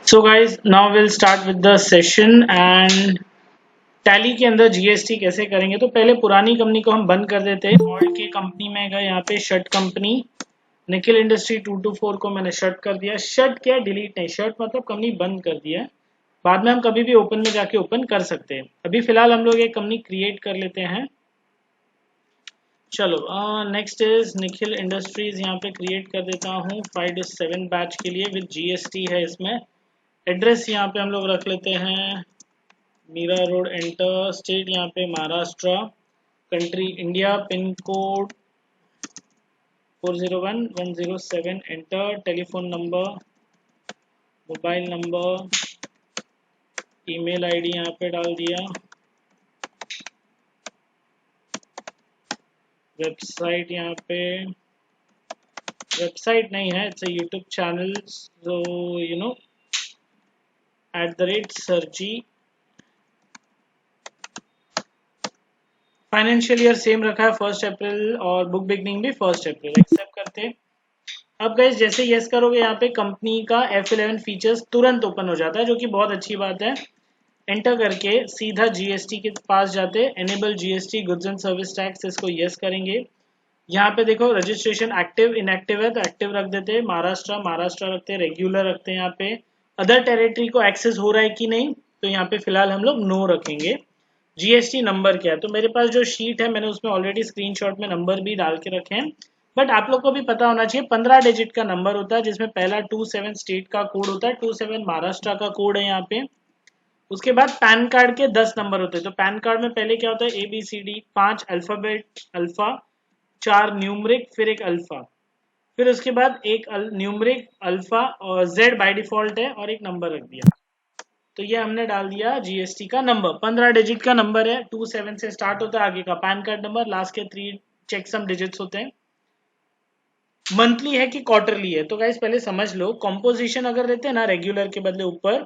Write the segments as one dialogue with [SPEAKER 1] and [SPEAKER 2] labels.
[SPEAKER 1] So guys now will start with the session and tally के अंदर GST कैसे करेंगे। तो पहले पुरानी कंपनी को हम बंद कर देते हैं। ऑल्ट की कंपनी में गए, यहाँ पे शट कंपनी निखिल इंडस्ट्री 224 को मैंने शट कर दिया। शट क्या, डिलीट नहीं, शट मतलब कंपनी बंद कर दिया है। बाद में हम कभी भी ओपन में जाके ओपन कर सकते हैं। अभी फिलहाल हम लोग एक कंपनी क्रिएट कर लेते हैं। चलो नेक्स्ट इज निखिल इंडस्ट्रीज, यहाँ पे क्रिएट कर देता हूँ 5 to 7 बैच के लिए विद जीएसटी है इसमें। एड्रेस यहाँ पे हम लोग रख लेते हैं मीरा रोड, एंटर। स्टेट यहाँ पे Maharashtra, country India, pin code 401107, enter. Telephone number, mobile number, email ID यहाँ पे डाल दिया। वेबसाइट यहाँ पे, वेबसाइट नहीं है, it's YouTube channel, so you know @सरजी। फाइनेंशियल ईयर सेम रखा है 1 अप्रैल, और बुक बिगनिंग भी 1 अप्रैल। एक्सेप्ट करते हैं। अब गाइस जैसे यस करोगे, यहाँ पे कंपनी का F11 फीचर्स तुरंत ओपन हो जाता है, जो कि बहुत अच्छी बात है। एंटर करके सीधा जीएसटी के पास जाते, enable GST goods and service tax, इसको यस करेंगे। यहाँ पे देखो रजिस्ट्रेशन एक्टिव इनएक्टिव है, तो एक्टिव रख देते हैं। महाराष्ट्र महाराष्ट्र रखते हैं, रेगुलर रखते हैं। यहाँ पे अदर टेरिटरी को एक्सेस हो रहा है कि नहीं, तो यहाँ पे फिलहाल हम लोग नो रखेंगे। जीएसटी नंबर क्या है, तो मेरे पास जो शीट है मैंने उसमें ऑलरेडी स्क्रीनशॉट में नंबर भी डाल के रखे हैं। बट आप लोग को भी पता होना चाहिए 15 डिजिट का नंबर होता है, जिसमें पहला 27 स्टेट का कोड होता है, 27 महाराष्ट्र का कोड है यहाँ पे। उसके बाद पैन कार्ड के 10 नंबर होते हैं। तो पैन कार्ड में पहले क्या होता है, ABCD, 5 अल्फाबेट अल्फा, 4 न्यूमरिक, फिर एक अल्फा, फिर उसके बाद एक न्यूमरिक अल्फा और Z बाय डिफॉल्ट है, और एक नंबर रख दिया। तो ये हमने डाल दिया जीएसटी का नंबर, 15 डिजिट का नंबर है, 27 से स्टार्ट होता है। आगे का पैन कार्ड नंबर, लास्ट के 3 चेकसम डिजिट्स होते हैं। मंथली है कि क्वार्टरली है, तो गाइस पहले समझ लो। कॉम्पोजिशन अगर देते हैं ना रेगुलर के बदले ऊपर,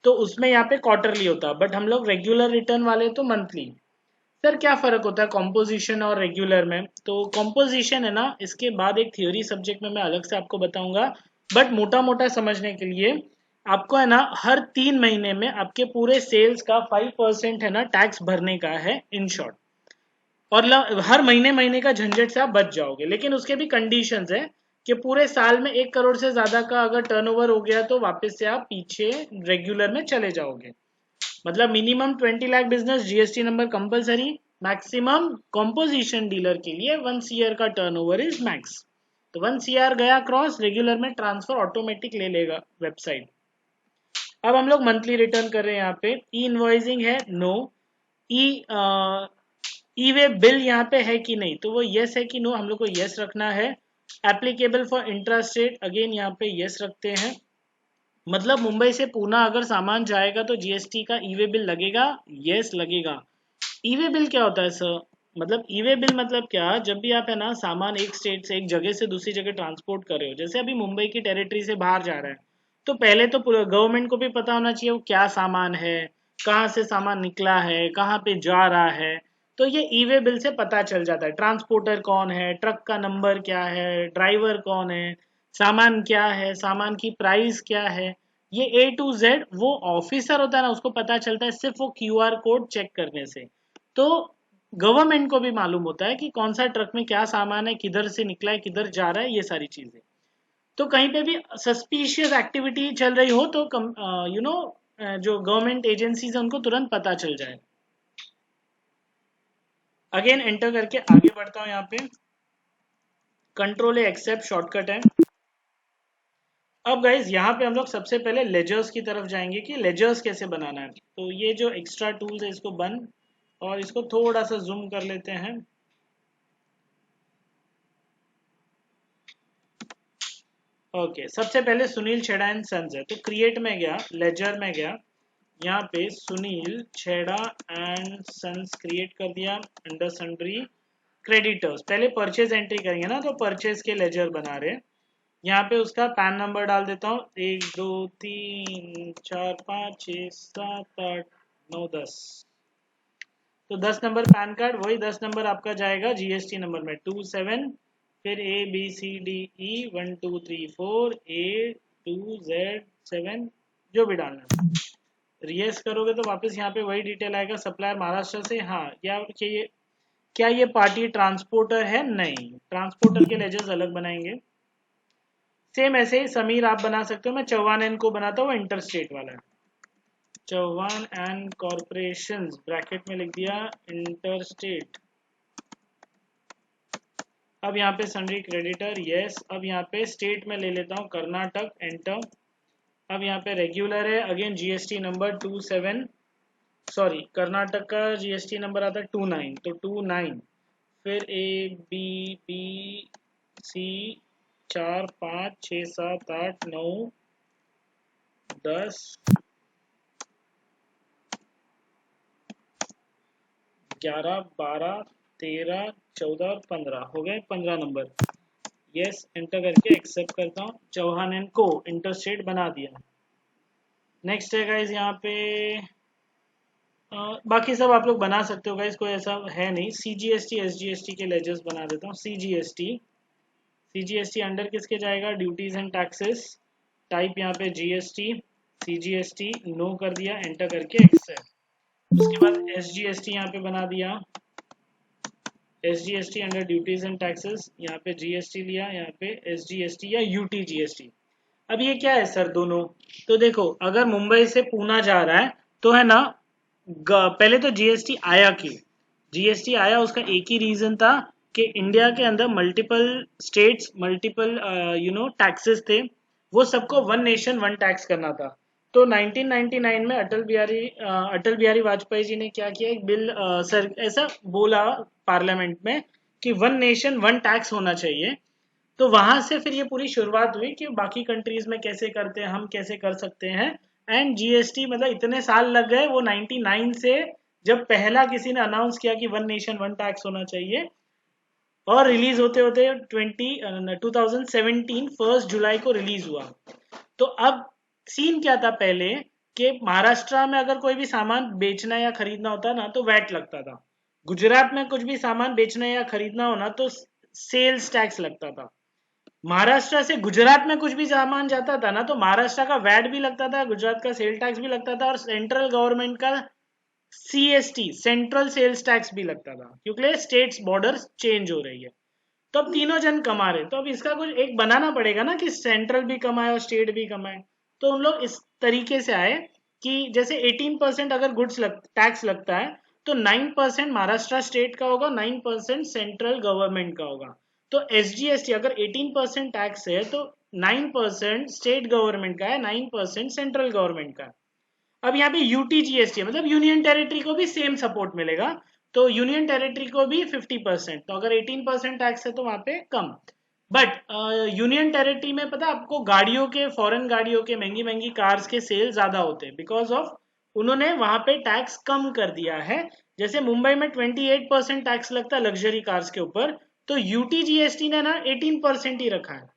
[SPEAKER 1] तो उसमें यहाँ पे क्वार्टरली होता है, बट हम लोग रेगुलर रिटर्न वाले तो मंथली। सर क्या फर्क होता है कॉम्पोजिशन और रेगुलर में? तो कॉम्पोजिशन है ना, इसके बाद एक थ्योरी सब्जेक्ट में मैं अलग से आपको बताऊंगा। बट मोटा मोटा समझने के लिए आपको है ना, हर 3 महीने में आपके पूरे सेल्स का 5% है ना टैक्स भरने का है, इन शॉर्ट। और हर महीने महीने का झंझट से आप बच जाओगे, लेकिन उसके भी कंडीशंस है कि पूरे साल में 1 करोड़ से ज्यादा का अगर टर्नओवर हो गया, तो वापस से आप पीछे रेगुलर में चले जाओगे। मतलब minimum 20 lakh business GST number compulsory, maximum composition dealer के लिए 1 CR का टर्नओवर इज मैक्स। तो 1 CR गया क्रॉस, रेगुलर में ट्रांसफर ऑटोमेटिक ले लेगा वेबसाइट। अब हम लोग मंथली रिटर्न कर रहे हैं। यहाँ पे ई इनवॉइसिंग है, नो। ई ई वे बिल यहाँ पे है कि नहीं, तो वो यस है कि नो, हम लोग को यस रखना है। Applicable for intra state, again यहाँ पे यस रखते हैं। मतलब मुंबई से पूना अगर सामान जाएगा तो जीएसटी का ई वे बिल लगेगा, यस लगेगा। ई वे बिल क्या होता है सर? मतलब ई वे बिल मतलब क्या, जब भी आप है ना सामान एक स्टेट से, एक जगह से दूसरी जगह ट्रांसपोर्ट कर रहे हो, जैसे अभी मुंबई की टेरिटरी से बाहर जा रहा है, तो पहले तो गवर्नमेंट को भी पता होना चाहिए वो क्या सामान है, कहाँ से सामान निकला है, कहाँ पे जा रहा है। तो ये ई वे बिल से पता चल जाता है, ट्रांसपोर्टर कौन है, ट्रक का नंबर क्या है, ड्राइवर कौन है, सामान क्या है, सामान की प्राइस क्या है। ये A to Z वो ऑफिसर होता है ना, उसको पता चलता है सिर्फ वो QR कोड चेक करने से। तो गवर्नमेंट को भी मालूम होता है कि कौन सा ट्रक में क्या सामान है, किधर से निकला है, किधर जा रहा है, ये सारी चीजें। तो कहीं पे भी सस्पिशियस एक्टिविटी चल रही हो, तो जो गवर्नमेंट एजेंसीज है उनको तुरंत पता चल जाए। अगेन एंटर करके आगे बढ़ता हूँ। यहाँ पे कंट्रोल एक्सेप्ट शॉर्टकट है। अब गाइज यहाँ पे हम लोग सबसे पहले लेजर्स की तरफ जाएंगे कि लेजर्स कैसे बनाना है। तो ये जो एक्स्ट्रा टूल्स है इसको बंद, और इसको थोड़ा सा जूम कर लेते हैं। ओके सबसे पहले सुनील छेड़ा एंड सन्स है, तो क्रिएट में गया, लेजर में गया, यहाँ पे सुनील छेड़ा एंड सन्स क्रिएट कर दिया। अंडर सन्ड्री क्रेडिटर्स, पहले परचेज एंट्री करेंगे ना, तो परचेज के लेजर बना रहे। यहाँ पे उसका पैन नंबर डाल देता हूँ, 1 2 3 4 5 6 7 8 9 10। तो 10 नंबर पैन कार्ड, वही 10 नंबर आपका जाएगा जीएसटी नंबर में, 27, फिर ABCDE 1 2 3 4 A to Z 7 जो भी डालना है। यस करोगे तो वापस यहाँ पे वही डिटेल आएगा, सप्लायर महाराष्ट्र से, हाँ, या क्या ये पार्टी ट्रांसपोर्टर है? नहीं, ट्रांसपोर्टर के लेजर्स अलग बनाएंगे। सेम ऐसे ही समीर आप बना सकते हो, मैं चौहान एंड को बनाता हूँ, इंटर स्टेट वाला है, चौहान एंड कॉर्पोरेशन ब्रैकेट में लिख दिया इंटर स्टेट। अब यहाँ पे सन्ड्री क्रेडिटर, यस। अब यहाँ पे स्टेट में ले लेता हूँ कर्नाटक, एंटर। अब यहाँ पे रेगुलर है, again GST number 27, sorry Karnataka का जीएसटी नंबर आता है 29, तो 29, फिर ए बी बी सी 4 5 6 7 8 9 10 11 12 13 14 और 15 हो गए, 15 नंबर। यस एंटर करके एक्सेप्ट करता हूँ, चौहान एंड को इंटरस्टेट बना दिया। नेक्स्ट है गाइज यहाँ पे बाकी सब आप लोग बना सकते हो गाइज, कोई ऐसा है नहीं। सीजीएसटी एसजीएसटी के लेजर्स बना देता हूँ। सीजीएसटी अंडर किसके जाएगा? ड्यूटीज एंड टैक्सेस, टाइप यहाँ पे जीएसटी, सीजीएसटी नो कर दिया, एंटर करके एक्सेप्ट। उसके बाद एसजीएसटी यहाँ पे बना दिया, SGST under duties and taxes, यहाँ पे जीएसटी लिया, यहाँ पे एसजीएसटी या यूटीजीएसटी। अब ये क्या है सर दोनों? तो देखो, अगर मुंबई से पूना जा रहा है तो है ना, पहले तो जीएसटी आया क्यों? जीएसटी आया उसका एक ही रीजन था कि इंडिया के अंदर मल्टीपल स्टेट्स, मल्टीपल टैक्सेस थे, वो सबको वन नेशन वन टैक्स करना था। तो 1999 में अटल बिहारी वाजपेयी जी ने क्या किया, एक बिल सर ऐसा बोला पार्लियामेंट में कि वन नेशन वन टैक्स होना चाहिए। तो वहां से फिर ये पूरी शुरुआत हुई कि बाकी कंट्रीज में कैसे करते हैं, हम कैसे कर सकते हैं। एंड जीएसटी मतलब इतने साल लग गए, वो 99 से जब पहला किसी ने अनाउंस किया कि वन नेशन वन टैक्स होना चाहिए, और रिलीज होते होते 2017 1 जुलाई को रिलीज हुआ। तो अब सीन क्या था पहले, कि महाराष्ट्र में अगर कोई भी सामान बेचना या खरीदना होता ना तो वैट लगता था, गुजरात में कुछ भी सामान बेचना या खरीदना होना तो सेल्स टैक्स लगता था, महाराष्ट्र से गुजरात में कुछ भी सामान जाता था ना तो महाराष्ट्र का वैट भी लगता था, गुजरात का सेल टैक्स भी लगता था, और सेंट्रल गवर्नमेंट का सीएसटी सेंट्रल सेल्स टैक्स भी लगता था, क्योंकि स्टेट्स बॉर्डर चेंज हो रही है। तो अब तीनों जन कमा रहे, तो अब इसका कुछ एक बनाना पड़ेगा ना कि सेंट्रल भी कमाए और स्टेट भी कमाए। तो उन लोग इस तरीके से आए कि जैसे 18% अगर गुड्स टैक्स लगता है तो 9% महाराष्ट्र स्टेट का होगा, 9% सेंट्रल गवर्नमेंट का होगा। तो एसजीएसटी अगर 18% टैक्स है तो 9% स्टेट गवर्नमेंट का है, 9% सेंट्रल गवर्नमेंट का है। अब यहाँ पे यूटीजीएसटी मतलब यूनियन टेरिटरी को भी सेम सपोर्ट मिलेगा, तो यूनियन टेरिटरी को भी 50%, तो अगर 18% टैक्स है तो वहां पे कम। बट यूनियन टेरिटरी में पता आपको, गाड़ियों के, फॉरेन गाड़ियों के, महंगी महंगी कार्स के सेल ज्यादा होते हैं, बिकॉज ऑफ उन्होंने वहां पे टैक्स कम कर दिया है। जैसे मुंबई में 28% टैक्स लगता है लग्जरी कार्स के ऊपर, तो यूटीजीएसटी ने ना 18% ही रखा है।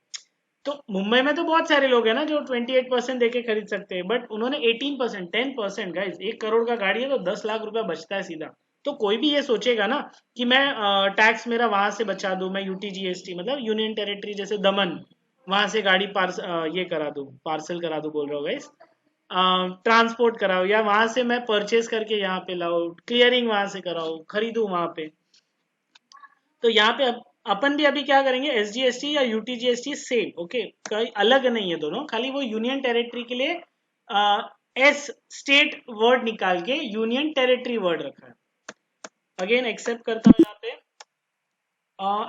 [SPEAKER 1] तो मुंबई में तो बहुत सारे लोग हैं ना जो 28% देके खरीद सकते हैं, बट उन्होंने 18%, 10%, गाइज 1 करोड़ का गाड़ी है तो 10 लाख रुपया बचता है सीधा। तो कोई भी ये सोचेगा ना कि मैं टैक्स मेरा वहां से बचा दूं, मैं यूटीजीएसटी मतलब यूनियन टेरिटरी जैसे दमन, वहां से गाड़ी ये करा दूं, पार्सल करा दूं बोल रहा हूँ गाइज, ट्रांसपोर्ट कराओ, या वहां से मैं परचेज करके यहाँ पे लाओ, क्लियरिंग वहां से कराओ, खरीदू वहां पे। तो यहाँ पे अपन भी अभी क्या करेंगे, एसजीएसटी या यूटीजीएसटी सेम, ओके, कई अलग नहीं है दोनों, खाली वो यूनियन टेरिटरी के लिए एस स्टेट वर्ड निकाल के यूनियन टेरिटरी वर्ड रखा है। अगेन एक्सेप्ट करता हूँ यहाँ पे।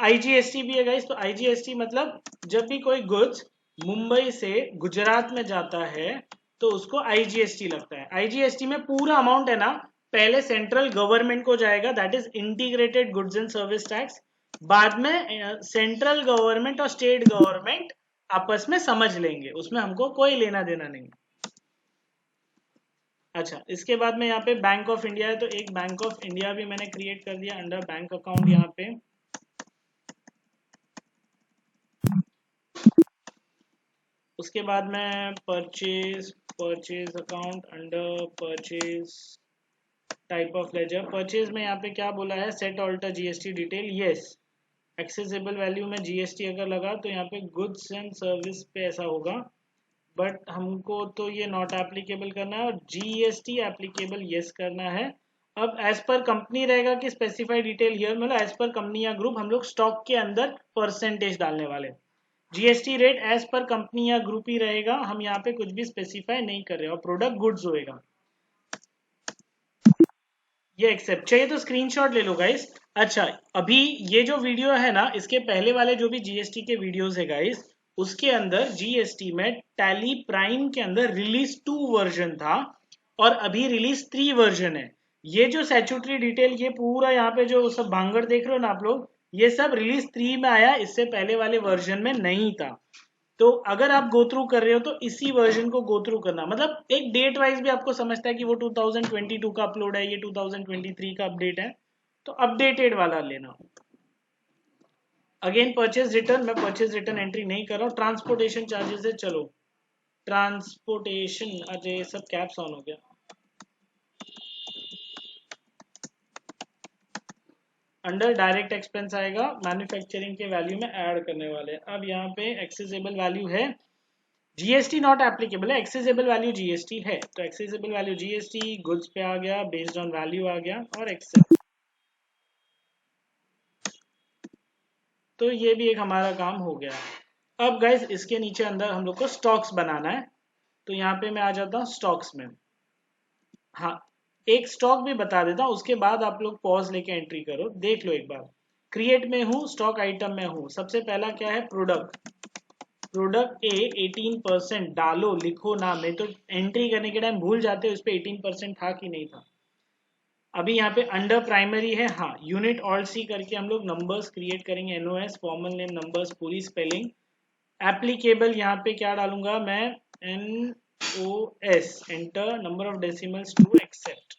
[SPEAKER 1] आईजीएसटी भी है गाइस, तो आईजीएसटी मतलब जब भी कोई गुड्स मुंबई से गुजरात में जाता है तो उसको आईजीएसटी लगता है। आईजीएसटी में पूरा अमाउंट है ना, पहले सेंट्रल गवर्नमेंट को जाएगा, that is integrated goods and service tax, बाद में सेंट्रल गवर्नमेंट और स्टेट गवर्नमेंट आपस में समझ लेंगे, उसमें हमको कोई लेना देना नहीं। अच्छा, इसके बाद में यहाँ पे बैंक ऑफ इंडिया है, तो एक बैंक ऑफ इंडिया भी मैंने क्रिएट कर दिया अंडर बैंक अकाउंट यहाँ पे। उसके बाद में purchase account under purchase type of ledger, purchase में यहाँ पे क्या बोला है, set alter GST detail, yes. Accessible value में जीएसटी अगर लगा तो यहाँ पे गुड्स एंड सर्विस पे ऐसा होगा, बट हमको तो ये नॉट एप्लीकेबल करना है और जीएसटी एप्लीकेबल यस करना है। अब एज पर कंपनी रहेगा कि स्पेसिफाइड डिटेल हियर, मतलब एज पर कंपनी या ग्रुप हम लोग स्टॉक के अंदर परसेंटेज डालने वाले। GST rate as per company या ग्रुप ही रहेगा, हम यहाँ पे कुछ भी स्पेसिफाई नहीं कर रहे और प्रोडक्ट गुड्स होएगा। ये एक्सेप्ट चाहिए तो स्क्रीनशॉट ले लो गाइस। अच्छा, अभी ये जो वीडियो है ना, इसके पहले वाले जो भी जीएसटी के वीडियोस है गाइस, उसके अंदर जीएसटी में टैली प्राइम के अंदर रिलीज 2 वर्जन था और अभी रिलीज 3 वर्जन है। ये जो स्टैट्यूटरी डिटेल, ये पूरा यहाँ पे जो सब भांगड़ देख रहे हो ना आप लोग, ये सब रिलीज 3 में आया, इससे पहले वाले वर्जन में नहीं था। तो अगर आप गो थ्रू कर रहे हो तो इसी वर्जन को गो थ्रू करना, मतलब एक डेट वाइज भी आपको समझता है कि वो 2022 का अपलोड है, ये 2023 का अपडेट है, तो अपडेटेड वाला लेना। अगेन परचेज रिटर्न, मैं परचेज रिटर्न एंट्री नहीं कर रहा हूँ। ट्रांसपोर्टेशन चार्जेस है, चलो ट्रांसपोर्टेशन, अरे सब कैप्स ऑन हो गया। अंडर डायरेक्ट एक्सपेंस आएगा, मैन्युफैक्चरिंग के वैल्यू में ऐड करने वाले। अब यहाँ पे एक्सेसिबल वैल्यू है, जीएसटी नॉट एप्लीकेबल है, एक्सेसिबल वैल्यू जीएसटी है, तो एक्सेसिबल वैल्यू जीएसटी गुड्स पे आ गया, बेस्ड ऑन वैल्यू आ गया और एक्सेप्ट। तो ये भी एक हमारा काम हो गया। अब गाइस इसके नीचे अंदर हम लोग को स्टॉक्स बनाना है, तो यहाँ पे मैं आ जाता हूँ स्टॉक्स में। हाँ, एक स्टॉक भी बता देता हूँ, उसके बाद आप लोग पॉज लेके एंट्री करो, देख लो एक बार। क्रिएट में हूँ, स्टॉक आइटम में हूँ, सबसे पहला क्या है, प्रोडक्ट। प्रोडक्ट ए 18% डालो, लिखो नाम, नहीं तो एंट्री करने के टाइम भूल जाते हो इस पे 18% था कि नहीं था। अभी यहाँ पे अंडर प्राइमरी है, हाँ, यूनिट ऑल्ट सी करके हम लोग नंबर्स क्रिएट करेंगे, एनओएस फॉर्मल नेम नंबर्स पूरी स्पेलिंग। एप्लीकेबल यहाँ पे क्या डालूंगा मैं, NOS, enter, number of decimals to accept.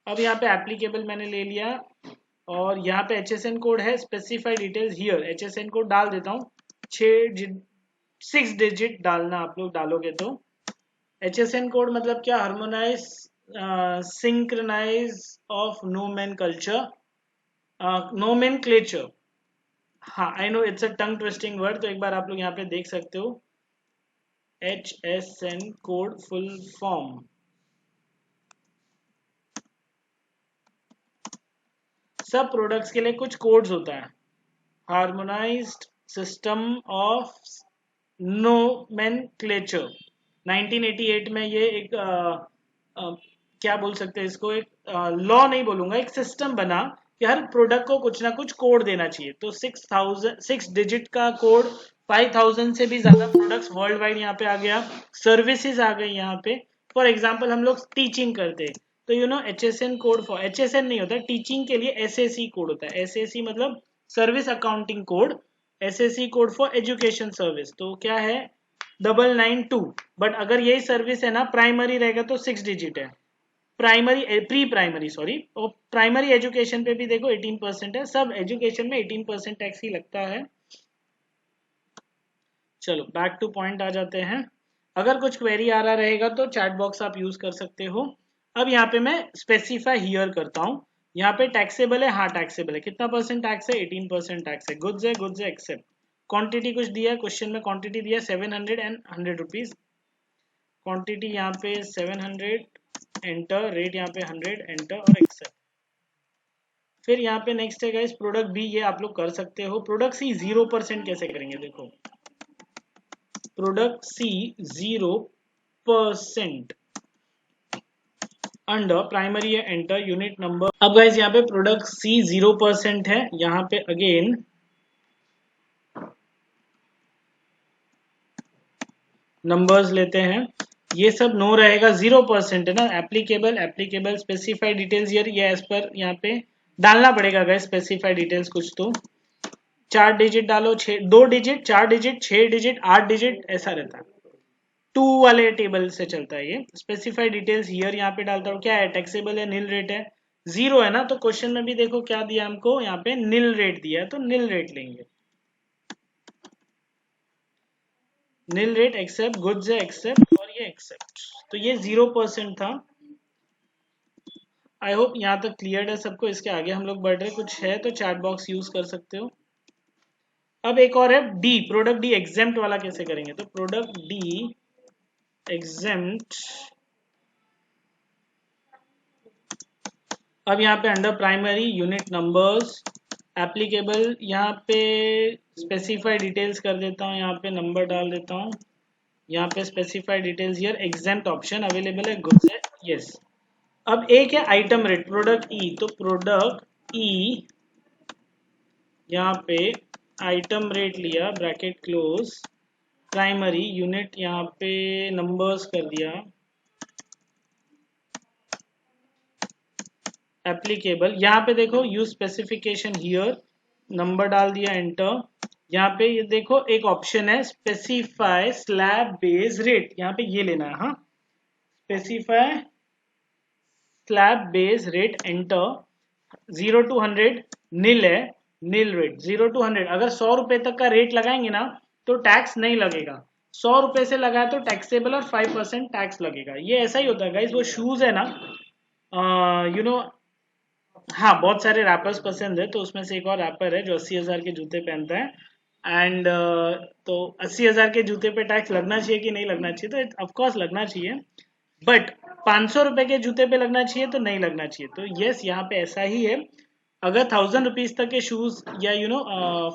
[SPEAKER 1] अब यहाँ पे एप्लीकेबल मैंने ले लिया और यहाँ पे एचएसएन कोड है, specify details here, HSN code डाल देता हूँ, 6 डिजिट डालना, आप लोग डालोगे तो। HSN कोड मतलब क्या, harmonise synchronise of nomenclature, nomenclature. हाँ, I know it's a tongue twisting word, तो एक बार आप लोग यहाँ पे देख सकते हो, HSN कोड फुल फॉर्म। सब प्रोडक्ट्स के लिए कुछ कोड्स होता है, हार्मोनाइज्ड सिस्टम ऑफ नोमेनक्लेचर। 1988 में ये एक क्या बोल सकते हैं इसको, एक लॉ नहीं बोलूंगा, एक सिस्टम बना कि हर प्रोडक्ट को कुछ ना कुछ कोड देना चाहिए। तो 6 डिजिट का कोड, 5000 से भी ज्यादा प्रोडक्ट्स वर्ल्ड वाइड यहाँ पे आ गया, सर्विसेज आ गई यहाँ पे। फॉर एग्जाम्पल हम लोग टीचिंग करते हैं, तो you know HSN code for, HSN नहीं होता टीचिंग के लिए, SAC कोड होता है, SAC मतलब service accounting code, SAC code for education service. तो क्या है, 992। बट अगर यही सर्विस है ना, प्राइमरी रहेगा तो 6 डिजिट है, प्राइमरी प्री प्राइमरी सॉरी, और प्राइमरी एजुकेशन पे भी देखो 18% है, सब एजुकेशन में 18% टैक्स ही लगता है। चलो बैक टू पॉइंट आ जाते हैं। अगर कुछ क्वेरी आ रहा रहेगा तो चैट बॉक्स आप यूज कर सकते हो। अब यहाँ पे मैं स्पेसिफाई हियर करता हूँ, यहाँ पे टैक्सेबल है, हाँ टैक्सेबल है, कितना परसेंट टैक्स है, 18% टैक्स है, गुड्स है, गुड्स है, एक्सेप्ट। क्वांटिटी कुछ दिया है, क्वेश्चन में क्वांटिटी दिया 700 एंड 100 रुपीज, क्वांटिटी यहाँ पे 700, एंटर, रेट यहाँ पे 100, एंटर और एक्सेप्ट। फिर यहाँ पे नेक्स्ट है गाइस प्रोडक्ट बी, ये आप लोग कर सकते हो। प्रोडक्ट सी 0% कैसे करेंगे, देखो प्रोडक्ट सी 0% अंडर प्राइमरी है, एंटर, यूनिट नंबर। अब गाइस यहाँ पे प्रोडक्ट सी 0% है, यहाँ पे अगेन नंबर्स लेते हैं, ये सब नो रहेगा, 0% है ना, एप्लीकेबल, एप्लीकेबल स्पेसिफाई डिटेल्स ये एज पर यहाँ पे डालना पड़ेगा गाइस, स्पेसिफाई डिटेल्स कुछ तो 4 डिजिट डालो, 2 डिजिट, 4 डिजिट, 6 डिजिट, 8 डिजिट, ऐसा रहता है, 2 वाले टेबल से चलता है ये। स्पेसिफाई डिटेल्स हियर यहाँ पे डालता हूँ, क्या है, टैक्सेबल है, नील रेट है, 0 है ना, तो क्वेश्चन में भी देखो क्या दिया हमको, यहाँ पे नील रेट दिया है, तो नील रेट लेंगे, नील रेट, एक्सेप्ट, गुड्स है, एक्सेप्ट और ये एक्सेप्ट। तो ये 0% था। आई होप यहाँ तक क्लियर है सबको, इसके आगे हम लोग बढ़ रहे, कुछ है तो चैट बॉक्स यूज कर सकते हो। अब एक और है डी, प्रोडक्ट डी एग्जेम्प्ट वाला कैसे करेंगे, तो प्रोडक्ट डी एग्जेम्प्ट। अब यहाँ पे under primary unit numbers applicable, यहाँ पे स्पेसिफाई डिटेल्स कर देता हूँ, यहाँ पे नंबर डाल देता हूँ, यहाँ पे specify details here, exempt option available है, गुड्स है, यस। अब एक है आइटम रेट, प्रोडक्ट ई, तो प्रोडक्ट ई यहाँ पे आइटम रेट लिया, ब्रैकेट क्लोज, प्राइमरी यूनिट यहाँ पे नंबर्स कर दिया, एप्लीकेबल, यहाँ पे देखो यूज स्पेसिफिकेशन हियर, नंबर डाल दिया, एंटर। यहाँ पे ये देखो एक ऑप्शन है स्पेसिफाई स्लैब बेस रेट, यहाँ पे ये लेना है, हाँ, specify slab base rate, enter. 0 to 100 नील है, नील रेट 0 to 100। अगर 100 रुपए तक का रेट लगाएंगे ना तो टैक्स नहीं लगेगा, 100 रुपए से लगाए तो टैक्सेबल और 5% टैक्स लगेगा। ये ऐसा ही होता है गाइस, वो शूज है ना, यू नो, हाँ बहुत सारे रैपर्स पसंद है, तो उसमें से एक और रैपर है जो 80,000 के जूते पहनता है, एंड तो 80,000 के जूते पे टैक्स लगना चाहिए कि नहीं लगना चाहिए, तो ऑफकोर्स लगना चाहिए, बट 500 रुपए के जूते पे लगना चाहिए तो नहीं लगना चाहिए। तो यस, यहाँ पे ऐसा ही है, अगर 1000 रुपीज तक के शूज या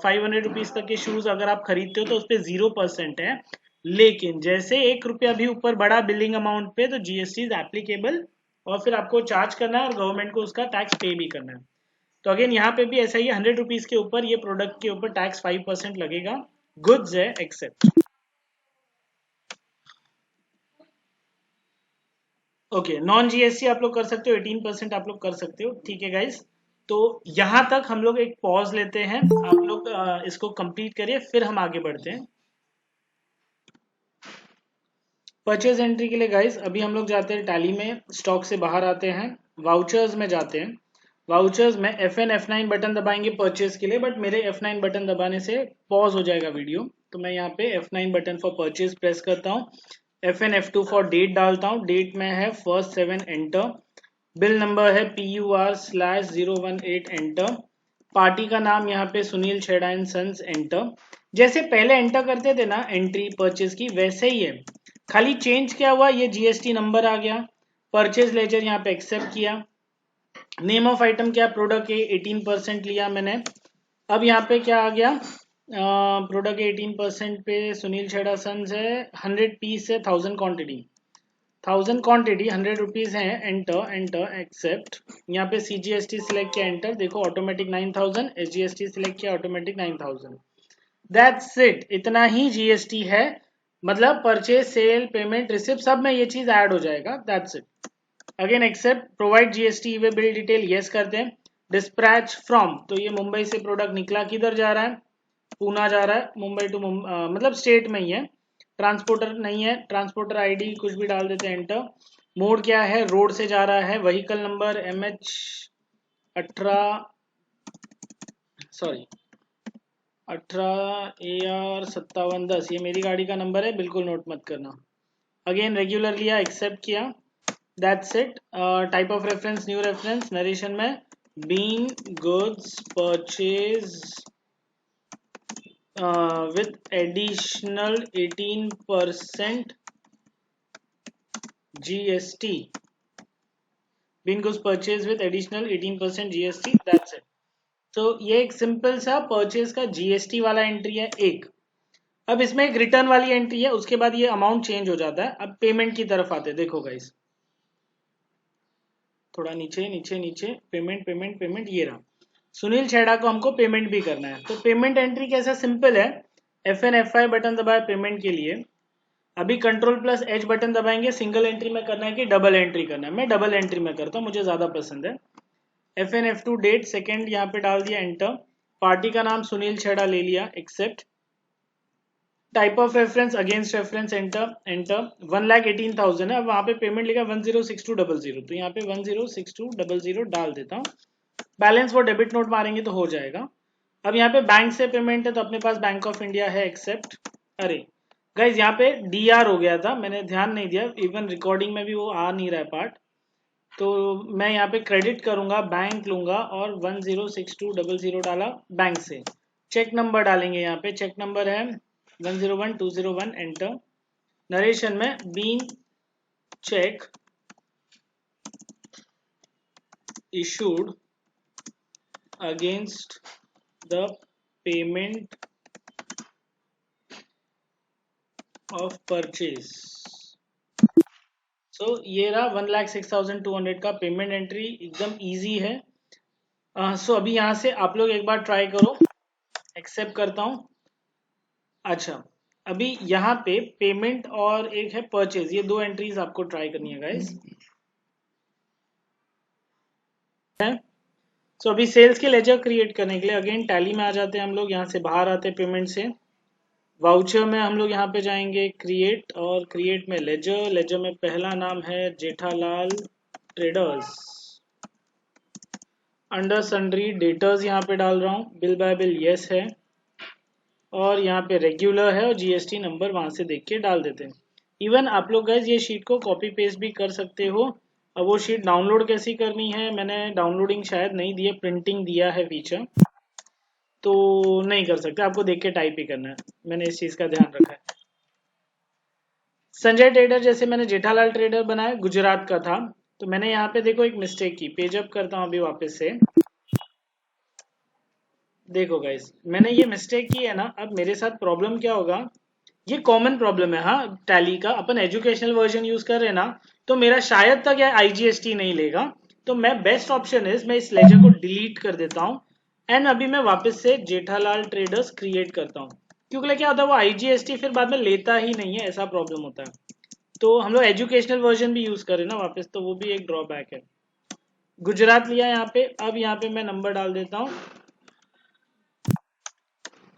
[SPEAKER 1] 500 रुपीज तक के शूज अगर आप खरीदते हो तो उस पर 0% है, लेकिन जैसे 1 रुपया भी ऊपर बढ़ा बिलिंग अमाउंट पे तो जीएसटी इज एप्लीकेबल, और फिर आपको चार्ज करना है और गवर्नमेंट को उसका टैक्स पे भी करना है। तो अगेन यहाँ पे भी ऐसा ही है, 100 रुपीज के ऊपर ये प्रोडक्ट के ऊपर टैक्स 5% लगेगा, गुड्स है, एक्सेप्ट। ओके, नॉन जीएसटी आप लोग कर सकते हो, 18% आप लोग कर सकते हो, ठीक है गाइस। तो यहां तक हम लोग एक पॉज लेते हैं, आप लोग इसको कंप्लीट करिए, फिर हम आगे बढ़ते हैं परचेज एंट्री के लिए। गाइस अभी हम लोग जाते हैं टैली में, स्टॉक से बाहर आते हैं, वाउचर्स में जाते हैं, वाउचर्स में F9 F9 बटन दबाएंगे परचेज के लिए, बट मेरे F9 बटन दबाने से पॉज हो जाएगा वीडियो, तो मैं यहाँ पे F9 button for purchase press करता हूँ, F1 F2 फॉर डेट डालता हूँ, डेट में है 1st7 एंटर, बिल नंबर है PUR/018 एंटर, पार्टी का नाम यहाँ पे सुनील छेड़ा एंड सन्स एंटर। जैसे पहले एंटर करते थे ना एंट्री परचेज की, वैसे ही है, खाली चेंज क्या हुआ, ये जीएसटी नंबर आ गया, परचेज लेजर यहाँ पे एक्सेप्ट किया, नेम ऑफ आइटम क्या, प्रोडक्ट के 18% लिया मैंने। अब यहाँ पे क्या आ गया, प्रोडक्ट के 18% पे सुनील छेड़ा सन्स है, 100 पीस है, 1000 क्वांटिटी, 1000 क्वांटिटी 100 रुपीज है, एंटर एंटर एक्सेप्ट। यहाँ पे सीजीएसटी सिलेक्ट किया, एंटर, देखो ऑटोमेटिक 9000, एसजीएसटी सिलेक्ट किया, ऑटोमेटिक 9000, दैट्स इट, इतना ही जीएसटी है, मतलब परचेज सेल पेमेंट रिसिप्ट सब में ये चीज ऐड हो जाएगा, that's it. Again accept, provide GST way bill detail, yes करते हैं। डिस्पैच फ्रॉम, तो ये मुंबई से प्रोडक्ट निकला, किधर जा रहा है, पूना जा रहा है, मुंबई टू मतलब स्टेट में ही है, ट्रांसपोर्टर नहीं है, ट्रांसपोर्टर आईडी कुछ भी डाल देते हैं, एंटर। मोड क्या है, रोड से जा रहा है, व्हीकल नंबर MH18 AR5710, ये मेरी गाड़ी का नंबर है, बिल्कुल नोट मत करना। अगेन रेगुलर लिया, एक्सेप्ट किया, that's it. Type of reference new reference, narration में being goods purchase with additional 18% GST, being goods purchase with additional 18% GST, that's it। तो ये एक सिंपल सा परचेज का जीएसटी वाला एंट्री है एक। अब इसमें एक रिटर्न वाली एंट्री है, उसके बाद ये अमाउंट चेंज हो जाता है। अब पेमेंट की तरफ आते हैं, देखो गाइस थोड़ा नीचे नीचे नीचे, पेमेंट पेमेंट पेमेंट, ये रहा, सुनील छेड़ा को हमको पेमेंट भी करना है। तो पेमेंट एंट्री कैसा सिंपल है, F1 F5 बटन दबाए पेमेंट के लिए, अभी Ctrl+H बटन दबाएंगे, सिंगल एंट्री में करना है कि डबल एंट्री करना है, मैं डबल एंट्री में करता हूँ, मुझे ज्यादा पसंद है। F1 F2 डेट सेकेंड यहाँ पे डाल दिया, एंटर, पार्टी का नाम सुनील छेड़ा ले लिया, accept. Type of reference against reference, enter enter. 1,18,000 है, अब वहां पे पेमेंट लिखा 106200, तो यहाँ पे 106200 डाल देता हूँ, बैलेंस वो डेबिट नोट मारेंगे तो हो जाएगा। अब यहाँ पे बैंक से पेमेंट है, तो अपने पास बैंक ऑफ इंडिया है, एक्सेप्ट। अरे गाइज यहाँ पे DR हो गया था, मैंने ध्यान नहीं दिया, इवन रिकॉर्डिंग में भी वो आ नहीं रहा है पार्ट, तो मैं यहाँ पे क्रेडिट करूंगा, बैंक लूंगा और 106200 डाला बैंक से, चेक नंबर डालेंगे यहाँ पे, चेक नंबर है 101201, एंटर। नरेशन में being cheque issued against the payment of purchase। So ये रहा 1,06,200 का पेमेंट एंट्री, एकदम इजी है। सो अभी यहाँ से आप लोग एक बार ट्राई करो, एक्सेप्ट करता हूँ। अच्छा, अभी यहाँ पे पेमेंट और एक है परचेज, ये दो एंट्रीज आपको ट्राई करनी है गाइस। सो अभी सेल्स के लेजर क्रिएट करने के लिए अगेन टैली में आ जाते हैं हम लोग, यहाँ से बाहर आते हैं पेमेंट से, वाउचर में हम लोग यहाँ पे जाएंगे क्रिएट, और क्रिएट में लेजर, लेजर में पहला नाम है Jethalal traders, under sundry debtors यहाँ पे डाल रहा हूँ, बिल बाय बिल यस है, और यहाँ पे रेगुलर है और जीएसटी नंबर वहां से देख के डाल देते हैं। इवन आप लोग गाइज ये शीट को कॉपी पेस्ट भी कर सकते हो। अब वो शीट डाउनलोड कैसी करनी है, मैंने डाउनलोडिंग शायद नहीं दी है, प्रिंटिंग दिया है फीचर, तो नहीं कर सकते, आपको देख के टाइप ही करना है, मैंने इस चीज का ध्यान रखा है। संजय ट्रेडर जैसे मैंने जेठालाल ट्रेडर बनाया, गुजरात का था, तो मैंने यहाँ पे देखो एक मिस्टेक की, पेज अप करता हूँ अभी वापस से, देखो गाइस मैंने ये मिस्टेक की है ना। अब मेरे साथ प्रॉब्लम क्या होगा, ये कॉमन प्रॉब्लम है हाँ टैली का, अपन एजुकेशनल वर्जन यूज कर रहे हैं ना, तो मेरा शायद तक यह आईजीएसटी नहीं लेगा, तो मैं बेस्ट ऑप्शन है मैं इस लेजर को डिलीट कर देता हूँ, एंड अभी मैं वापस से जेठालाल ट्रेडर्स क्रिएट करता हूँ, क्योंकि क्या होता है वो आईजीएसटी फिर बाद में लेता ही नहीं है, ऐसा प्रॉब्लम होता है। तो हम लोग एजुकेशनल वर्जन भी यूज करें ना वापस, तो वो भी एक ड्रॉबैक है। गुजरात लिया यहाँ पे, अब यहाँ पे मैं नंबर डाल देता हूँ,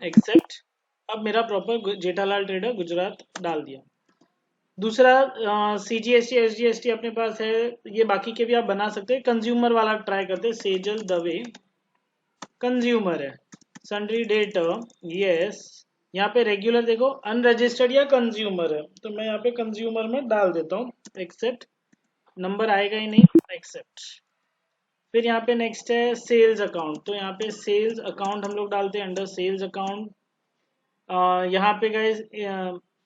[SPEAKER 1] एक्सेप्ट। अब मेरा प्रॉपर जेठालाल ट्रेडर गुजरात डाल दिया। दूसरा सीजीएसटी एसजीएसटी अपने पास है, ये बाकी के भी आप बना सकते हैं। कंज्यूमर वाला ट्राई करते हैं, सेजल दवे कंज्यूमर है, सन्ड्री डेटर यस, यहाँ पे रेगुलर देखो अनरजिस्टर्ड या कंज्यूमर है, तो मैं यहाँ पे कंज्यूमर में डाल देता हूँ, एक्सेप्ट। नंबर आएगा ही नहीं, एक्सेप्ट। फिर यहाँ पे नेक्स्ट है सेल्स अकाउंट, तो यहाँ पे सेल्स अकाउंट हम लोग डालते हैं अंडर सेल्स अकाउंट। यहाँ पे गाइस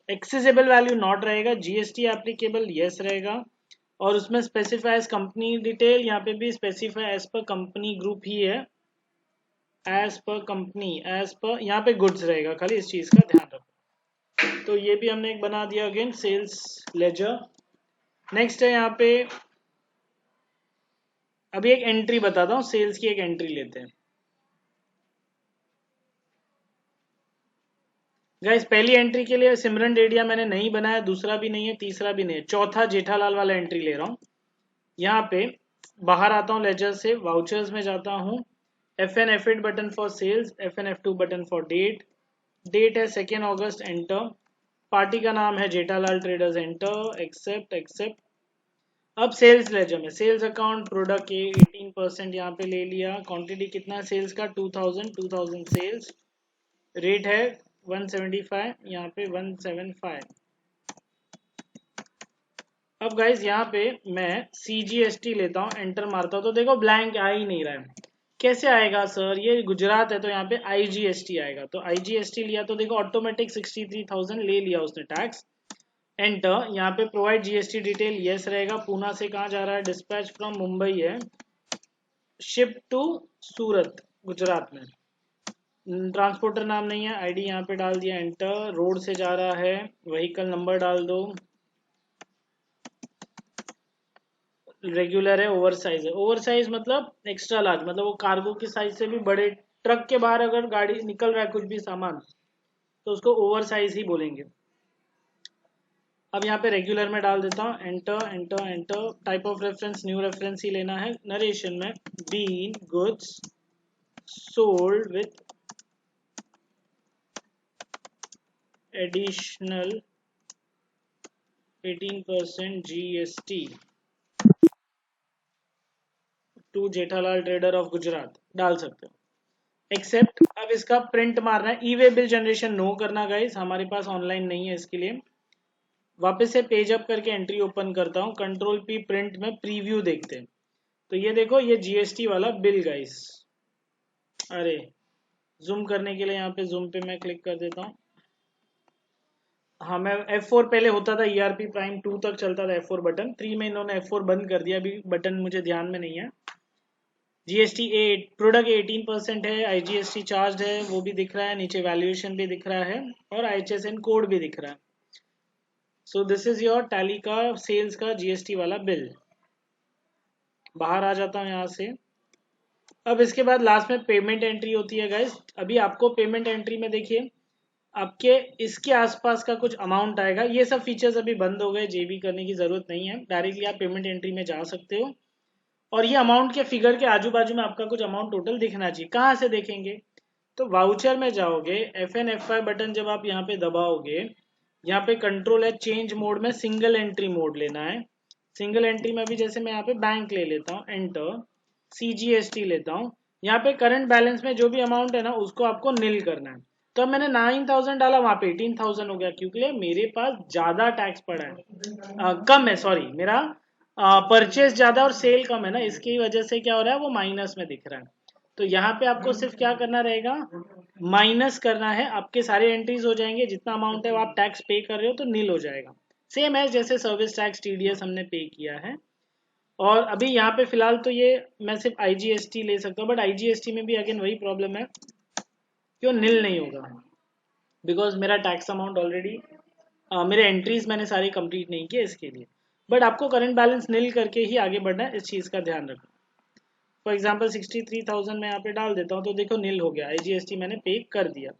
[SPEAKER 1] एक्सेसिबल वैल्यू नॉट रहेगा, जीएसटी एप्लीकेबल यस रहेगा, और उसमें स्पेसिफाई एज कंपनी डिटेल, यहाँ पे भी specify as per company group ही है, as per company, as per यहाँ पे गुड्स रहेगा, खाली इस चीज का ध्यान रखो। तो ये भी हमने एक बना दिया अगेन सेल्स लेजर। नेक्स्ट है यहाँ पे, अभी एक एंट्री बताता हूँ, सेल्स की एक एंट्री लेते हैं गाइस। पहली एंट्री के लिए सिमरन डेडिया मैंने नहीं बनाया, दूसरा भी नहीं है, तीसरा भी नहीं है, चौथा जेठालाल वाला एंट्री ले रहा हूँ। यहाँ पे बाहर आता हूँ लेजर से, वाउचर्स में जाता हूँ, FN F8 button for sales, FN F2 button for date, date है 2 अगस्त, एंटर। पार्टी का नाम है Jethalal traders, enter, accept accept. अब सेल्स लेजर में सेल्स अकाउंट प्रोडक्ट के 18% यहाँ पे ले लिया, क्वांटिटी कितना है सेल्स का 2000 सेल्स, रेट है 175, यहाँ पे 175। अब गाइज यहाँ पे मैं CGST लेता हूँ, एंटर मारता हूँ, तो देखो ब्लैंक आ ही नहीं रहा है, कैसे आएगा सर, ये गुजरात है तो यहाँ पे IGST आएगा, तो IGST लिया तो देखो ऑटोमेटिक 63,000 ले लिया उसने टैक्स, एंटर। यहाँ पे प्रोवाइड जीएसटी डिटेल यस रहेगा, पूना से कहाँ जा रहा है, डिस्पैच फ्रॉम मुंबई है, शिप टू सूरत गुजरात में, ट्रांसपोर्टर नाम नहीं है, आईडी यहाँ पे डाल दिया, एंटर। रोड से जा रहा है, व्हीकल नंबर डाल दो, रेगुलर है, ओवर साइज है, ओवर साइज मतलब एक्स्ट्रा लार्ज, मतलब वो कार्गो की साइज से भी बड़े, ट्रक के बाहर अगर गाड़ी निकल रहा है कुछ भी सामान, तो उसको ओवर साइज ही बोलेंगे। अब यहाँ पे रेगुलर में डाल देता हूँ, enter enter enter. Type of reference new reference ही लेना है, नरेशन में being goods sold with additional 18% GST to Jethalal trader of Gujarat डाल सकते हो, एक्सेप्ट। अब इसका प्रिंट मारना है, ई वे बिल जनरेशन नो करना गाइस, हमारे पास ऑनलाइन नहीं है इसके लिए। वापस से पेज अप करके एंट्री ओपन करता हूँ, कंट्रोल P प्रिंट में प्रीव्यू देखते हैं, तो ये देखो ये जीएसटी वाला बिल गाइस, अरे जूम करने के लिए यहाँ पे जूम पे मैं क्लिक कर देता हूँ। हाँ, मैं F4 पहले होता था, ERP प्राइम 2 तक चलता था F4 बटन, 3 में इन्होंने F4 बंद कर दिया, अभी बटन मुझे ध्यान में नहीं है। GST 8 प्रोडक्ट 18% है, IGST चार्ज है वो भी दिख रहा है, नीचे वैल्यूएशन भी दिख रहा है और IHSN कोड भी दिख रहा है। So this is your tally का सेल्स का GST वाला बिल। बाहर आ जाता हूँ यहाँ से। अब इसके बाद लास्ट में पेमेंट एंट्री होती है गाइस। अभी आपको पेमेंट एंट्री में देखिए आपके इसके आसपास का कुछ अमाउंट आएगा। ये सब फीचर्स अभी बंद हो गए, जेबी करने की जरूरत नहीं है, डायरेक्टली आप पेमेंट एंट्री में जा सकते हो और ये अमाउंट के फिगर के आजू बाजू में आपका कुछ अमाउंट टोटल दिखना चाहिए। कहाँ से देखेंगे? तो वाउचर में जाओगे, FN F5 बटन जब आप यहाँ पे दबाओगे, यहाँ पे कंट्रोल है चेंज मोड में सिंगल एंट्री मोड लेना है। सिंगल एंट्री में अभी जैसे मैं यहाँ पे बैंक ले लेता हूँ, एंटर, CGST लेता हूँ, यहाँ पे करंट बैलेंस में जो भी अमाउंट है ना उसको आपको नील करना है। तो अब मैंने 9000 डाला, वहाँ पे 18000 हो गया क्योंकि मेरे पास ज्यादा टैक्स पड़ा है, कम है, सॉरी, मेरा परचेस ज्यादा और सेल कम है ना, इसकी वजह से क्या हो रहा है, वो माइनस में दिख रहा है। तो यहाँ पे आपको सिर्फ क्या करना रहेगा, माइनस करना है, आपके सारे एंट्रीज हो जाएंगे, जितना अमाउंट है वो आप टैक्स पे कर रहे हो तो नील हो जाएगा। सेम है जैसे सर्विस टैक्स TDS हमने पे किया है। और अभी यहाँ पे फिलहाल तो ये मैं सिर्फ IGST ले सकता हूँ, बट IGST में भी अगेन वही प्रॉब्लम है कि वो नील नहीं होगा, बिकॉज मेरा टैक्स अमाउंट ऑलरेडी, मेरे एंट्रीज मैंने सारी कंप्लीट नहीं किए इसके लिए। बट आपको करंट बैलेंस नील करके ही आगे बढ़ना है, इस चीज़ का ध्यान रखना। फॉर एग्जाम्पल 63,000 मैं यहाँ पे डाल देता हूँ तो देखो नील हो गया, IGST मैंने पे कर दिया।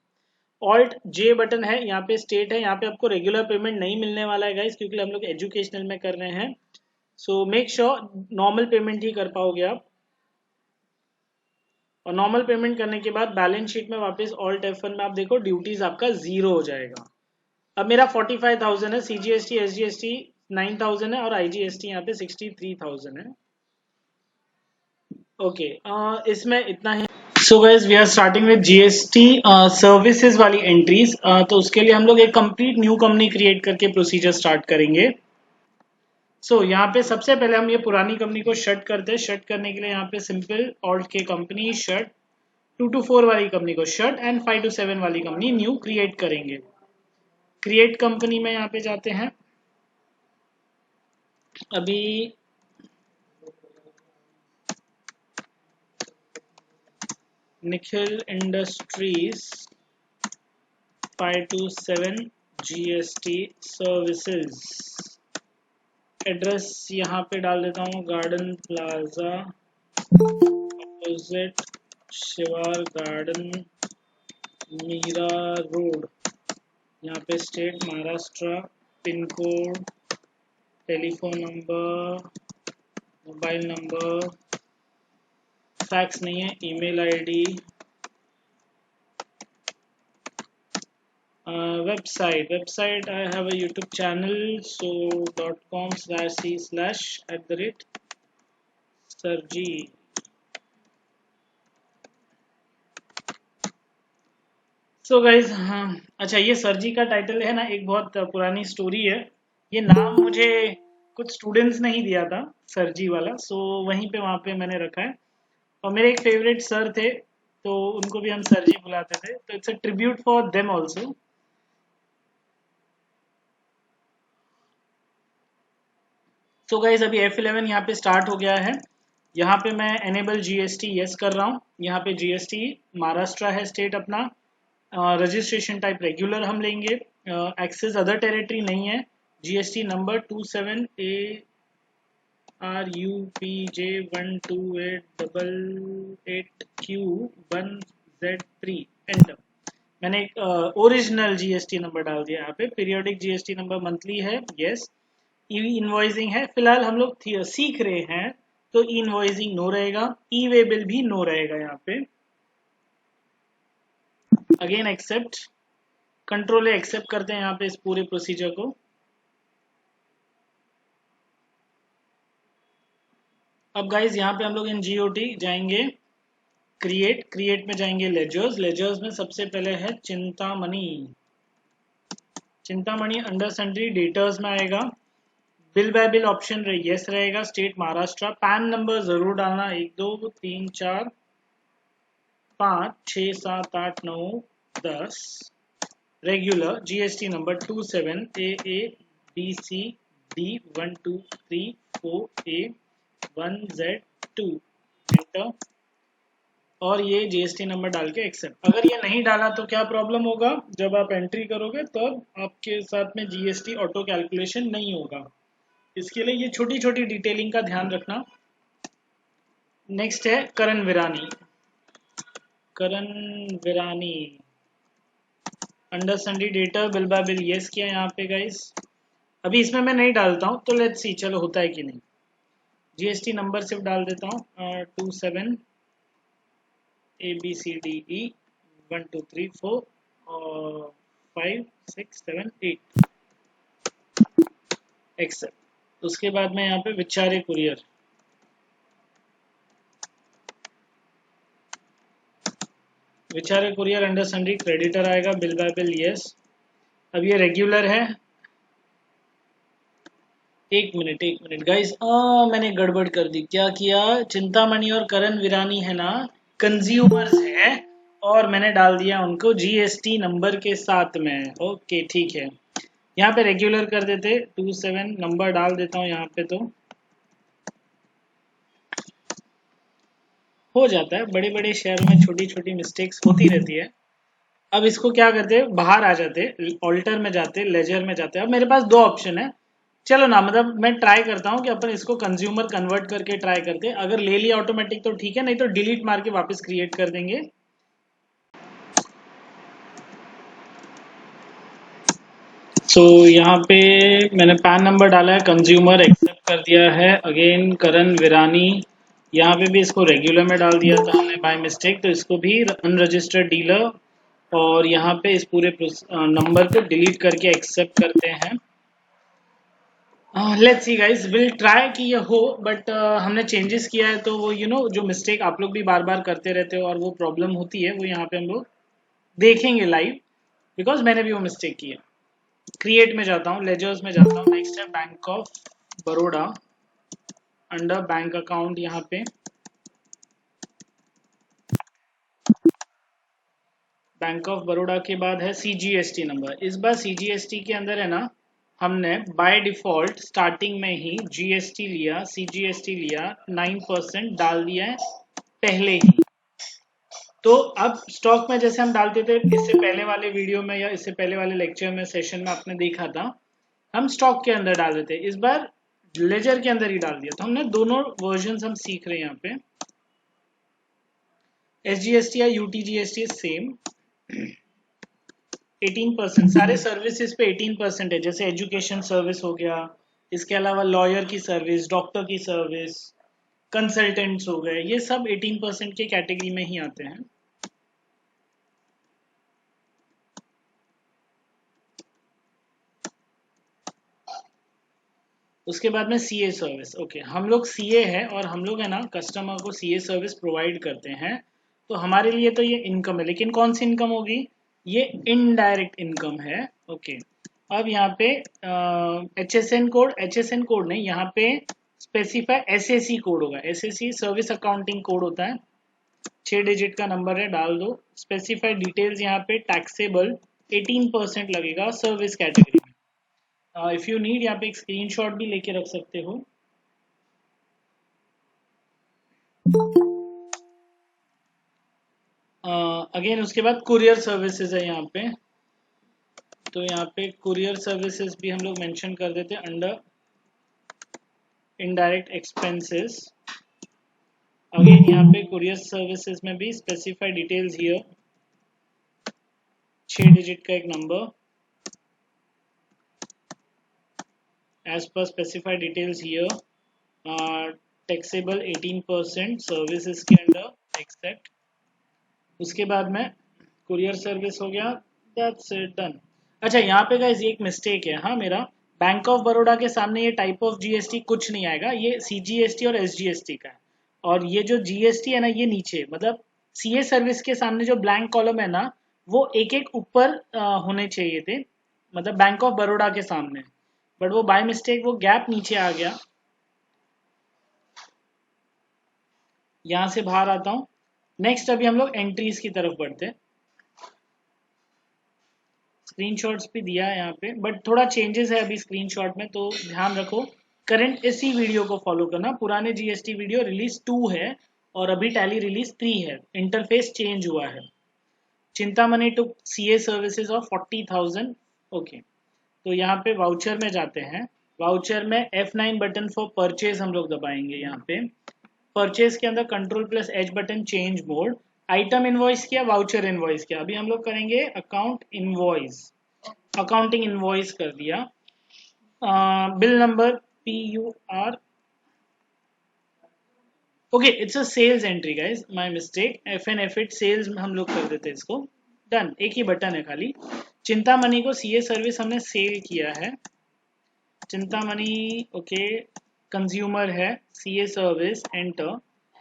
[SPEAKER 1] ऑल्ट J बटन है, यहाँ पे स्टेट है, यहाँ पे आपको रेगुलर पेमेंट नहीं मिलने वाला है गाइस, क्योंकि हम लोग एजुकेशनल में कर रहे हैं। So make sure normal payment ही कर पाओगे आप। और नॉर्मल पेमेंट करने के बाद बैलेंस शीट में वापस ऑल्ट F1 में आप देखो ड्यूटीज आपका 0 हो जाएगा। अब मेरा 45,000 है, CGST SGST 9,000 है और IGST यहाँ पे 63,000 है। ओके, इसमें इतना ही। So guys we are starting with GST services वाली एंट्रीज। तो उसके लिए हम लोग एक कंप्लीट न्यू कंपनी क्रिएट करके प्रोसीजर स्टार्ट करेंगे। सो यहाँ पे सबसे पहले हम ये पुरानी कंपनी को शट करते हैं। शट करने के लिए यहाँ पे सिंपल ऑल्ट के कंपनी शट, 2 to 4 वाली कंपनी को शट एंड 5 to 7 वाली कंपनी न्यू क्रिएट करेंगे। क्रिएट कंपनी में यहाँ पे जाते हैं। अभी Nikhil industries 5 to 7 GST services. Address यहाँ पे डाल देता हूँ, गार्डन प्लाजा अपोजिट शिवार गार्डन मीरा रोड। यहाँ पे state Maharashtra, pin code, telephone number, mobile number, fax नहीं है, email ID, website I have a YouTube channel, so .com/c/@sarji। So guys, हाँ, अच्छा, ये सरजी का टाइटल है ना, एक बहुत पुरानी स्टोरी है। ये नाम मुझे कुछ स्टूडेंट्स ने ही दिया था, सरजी वाला, सो वहीं पे वहाँ पे मैंने रखा है। और मेरे एक फेवरेट सर थे तो उनको भी हम सरजी बुलाते थे, तो it's a tribute for them also. So guys अभी F11 यहाँ पे स्टार्ट हो गया है। यहाँ पे मैं एनेबल GST यस कर रहा हूँ। यहाँ पे GST महाराष्ट्र है स्टेट अपना, रजिस्ट्रेशन टाइप रेगुलर हम लेंगे, एक्सेस अदर टेरिटरी नहीं है। GST number 27ARUPJ128888Q1Z3 enter. मैंने एक ओरिजिनल GST नंबर डाल दिया यहाँ पे। पीरियोडिक GST नंबर मंथली है, यस। ई इनवॉइसिंग है, फिलहाल हम लोग सीख रहे हैं तो ई इनवॉइसिंग नो रहेगा, ई वे बिल भी नो रहेगा यहाँ पे। अगेन एक्सेप्ट, कंट्रोल एक्सेप्ट करते हैं यहाँ पे इस पूरे प्रोसीजर को। अब गाइज यहाँ पे हम लोग इन GOT जाएंगे, क्रिएट में जाएंगे, लेजर्स में सबसे पहले है चिंतामणि अंडर सन्ड्री डेटर्स में आएगा। Bill by bill option yes रहेगा, स्टेट महाराष्ट्र। पैन नंबर जरूर डालना, 1 2 3 4 5 6 7 8 9 10 regular GST number 27 A B C D 1 2 3 4 A 1 Z 2 enter और ये जीएसटी नंबर डाल के एक्सेप्ट। अगर ये नहीं डाला तो क्या प्रॉब्लम होगा, जब आप एंट्री करोगे तब आपके साथ में जीएसटी ऑटो कैलकुलेशन नहीं होगा। इसके लिए ये छोटी छोटी डिटेलिंग का ध्यान रखना। नेक्स्ट है Karan Virani. Karan Virani under sundry debtor bill by bill yes किया यहाँ पे गाइस। अभी इसमें मैं नहीं डालता हूँ, तो लेट्स सी चलो होता है कि नहीं। जीएसटी नंबर सिर्फ डाल देता हूँ 27 ABCDE 1 2 3 4 और 5 6 7 8 एक्सेप्ट। उसके बाद में यहाँ पे विचारे कुरियर अंडर सन्डी क्रेडिटर आएगा बिल बाय बिल यस। अब ये रेगुलर है। एक मिनट गाइस, मैंने गड़बड़ कर दी। क्या किया, चिंतामणि और करण विरानी है ना कंज्यूमर्स है, और मैंने डाल दिया उनको जीएसटी नंबर के साथ में। ओके ठीक है, यहाँ पे रेगुलर कर देते 27 नंबर डाल देता हूँ यहाँ पे, तो हो जाता है। बड़े बड़े शहरों में छोटी छोटी मिस्टेक्स होती रहती है। अब इसको क्या करते, बाहर आ जाते, ऑल्टर में जाते, लेजर में जाते। अब मेरे पास दो ऑप्शन है, चलो ना, मतलब मैं ट्राई करता हूँ कि अपन इसको कंज्यूमर कन्वर्ट करके ट्राई करते। अगर ले लिया ऑटोमेटिक तो ठीक है, नहीं तो डिलीट मार के वापस क्रिएट कर देंगे। सो यहाँ पे मैंने पैन नंबर डाला है, कंज्यूमर एक्सेप्ट कर दिया है। अगेन करण विरानी, यहाँ पे भी इसको रेगुलर में डाल दिया था हमने बाय मिस्टेक, तो इसको भी अनरजिस्टर्ड डीलर, और यहाँ पे इस पूरे नंबर को डिलीट करके एक्सेप्ट करते हैं। Let's see guys, will try कि ये हो, बट हमने चेंजेस किया है, तो वो जो मिस्टेक आप लोग भी बार बार करते रहते हो और वो प्रॉब्लम होती है, वो यहाँ पे हम लोग देखेंगे लाइव, बिकॉज मैंने भी वो मिस्टेक की है। क्रिएट में जाता हूँ, लेजर्स में जाता हूँ। नेक्स्ट है bank of Baroda, under bank account, यहाँ पे बैंक ऑफ बड़ौदा के बाद है सीजीएसटी नंबर। इस बार सीजीएसटी के अंदर है ना, हमने बाय डिफॉल्ट स्टार्टिंग में ही जीएसटी लिया, सीजीएसटी लिया, 9% डाल दिया है पहले ही। तो अब स्टॉक में जैसे हम डालते थे इससे पहले वाले वीडियो में या इससे पहले वाले लेक्चर में, सेशन में आपने देखा था, हम स्टॉक के अंदर डाल देते। इस बार लेजर के अंदर ही डाल दिया। तो हमने दोनों वर्जन हम सीख रहे हैं यहाँ पे। एसजीएसटी या यूटीजीएसटी सेम 18%, सारे सर्विसेज पे 18% है। जैसे एजुकेशन सर्विस हो गया, इसके अलावा लॉयर की सर्विस, डॉक्टर की सर्विस, कंसल्टेंट्स हो गए, ये सब 18% के कैटेगरी में ही आते हैं। उसके बाद में सीए सर्विस। ओके, हम लोग सीए है और हम लोग है ना कस्टमर को सीए सर्विस प्रोवाइड करते हैं, तो हमारे लिए तो ये इनकम है। लेकिन कौन सी इनकम होगी, ये इनडायरेक्ट इनकम है। ओके, अब यहाँ पे एचएसएन कोड नहीं, यहाँ पे स्पेसिफाई एसएसी कोड होगा। एसएसी सर्विस अकाउंटिंग कोड होता है, 6 डिजिट का नंबर है, डाल दो। स्पेसिफाइड डिटेल्स यहाँ पे टैक्सेबल 18% लगेगा सर्विस कैटेगरी में। इफ यू नीड, यहाँ पे एक स्क्रीनशॉट भी लेके रख सकते हो। अगेन उसके बाद कुरियर सर्विसेज है यहाँ पे, तो यहाँ पे कुरियर सर्विसेज भी हम लोग मेंशन कर देते हैं अंडर इनडायरेक्ट एक्सपेंसेस। अगेन यहाँ पे कुरियर सर्विसेज में भी स्पेसिफाई डिटेल्स हियर, 6 डिजिट का एक number, as per specified details here, taxable 18% services के अंडर एक्सेप्ट। उसके बाद में कुरियर सर्विस हो गया, दैट्स इट, डन। अच्छा, यहाँ पे गाइस एक मिस्टेक है, हाँ मेरा, बैंक ऑफ बड़ौदा के सामने ये टाइप ऑफ जीएसटी कुछ नहीं आएगा, ये सीजीएसटी और एसजीएसटी का है। और ये जो जीएसटी है ना, ये नीचे, मतलब सीए सर्विस के सामने जो ब्लैंक कॉलम है ना, वो एक एक ऊपर होने चाहिए थे, मतलब बैंक ऑफ बड़ौदा के सामने, बट वो बाय मिस्टेक वो गैप नीचे आ गया। यहां से बाहर आता हूं, नेक्स्ट अभी हम लोग एंट्रीज की तरफ बढ़ते हैं। स्क्रीनशॉट्स भी दिया है यहाँ पे, बट थोड़ा चेंजेस है अभी स्क्रीनशॉट में, तो ध्यान रखो। करंट इसी वीडियो को फॉलो करना। पुराने जीएसटी वीडियो रिलीज 2 है और अभी टैली रिलीज 3 है, इंटरफेस चेंज हुआ है। Chintamani to CA services of 40,000। Okay, तो यहाँ पे वाउचर में जाते हैं। वाउचर में F9 बटन फॉर परचेज हम लोग दबाएंगे। यहाँ पे परचेज के अंदर control plus H button change mode. Item invoice किया, वाउचर इनवॉइस किया, अभी हम लोग करेंगे अकाउंट इनवॉइस। अकाउंटिंग इनवॉइस कर दिया। Bill number PUR। Okay, it's a sales entry guys, my mistake. FN F8 sales हम लोग कर देते हैं इसको। डन, एक ही बटन है खाली। चिंतामणि को सीए सर्विस हमने सेल किया है। चिंतामणि ओके, कंज्यूमर है, सीए सर्विस एंटर।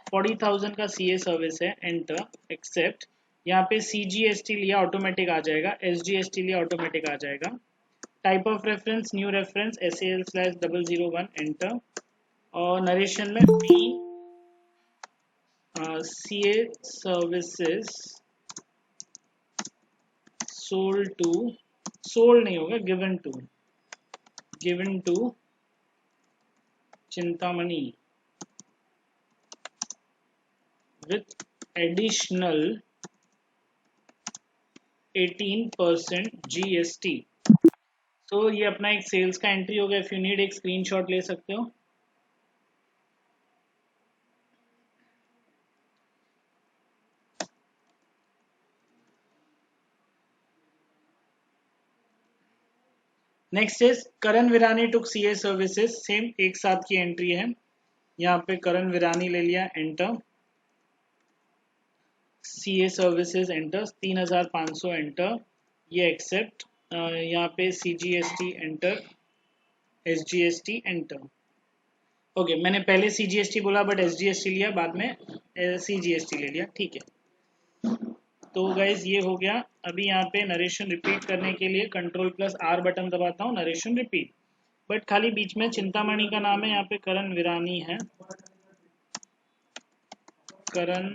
[SPEAKER 1] 40,000 का सीए सर्विस है, एंटर एक्सेप्ट। यहाँ पे CGST लिया ऑटोमेटिक आ जाएगा, SGST लिया ऑटोमेटिक आ जाएगा। Type of reference new reference SAL/001 enter. और नरेशन में बी CA services sold to, sold नहीं होगा, given to Chintamani with additional 18% GST। तो ये अपना एक सेल्स का एंट्री हो गया। इफ यू नीड एक स्क्रीनशॉट ले सकते हो। Next is Karan Virani took CA services, same एक साथ की एंट्री है। यहाँ पे करण विरानी ले लिया, enter. CA services enter, 3,500 enter, ये एक्सेप्ट। यहाँ पे CGST enter, SGST enter. Okay, मैंने पहले CGST बोला बट SGST लिया, बाद में CGST ले लिया, ठीक है। तो गाइज ये हो गया। अभी यहाँ पे नरेशन रिपीट करने के लिए कंट्रोल प्लस R बटन दबाता हूँ, नरेशन रिपीट। बट खाली बीच में चिंतामणि का नाम है, यहाँ पे करण विरानी है, Karan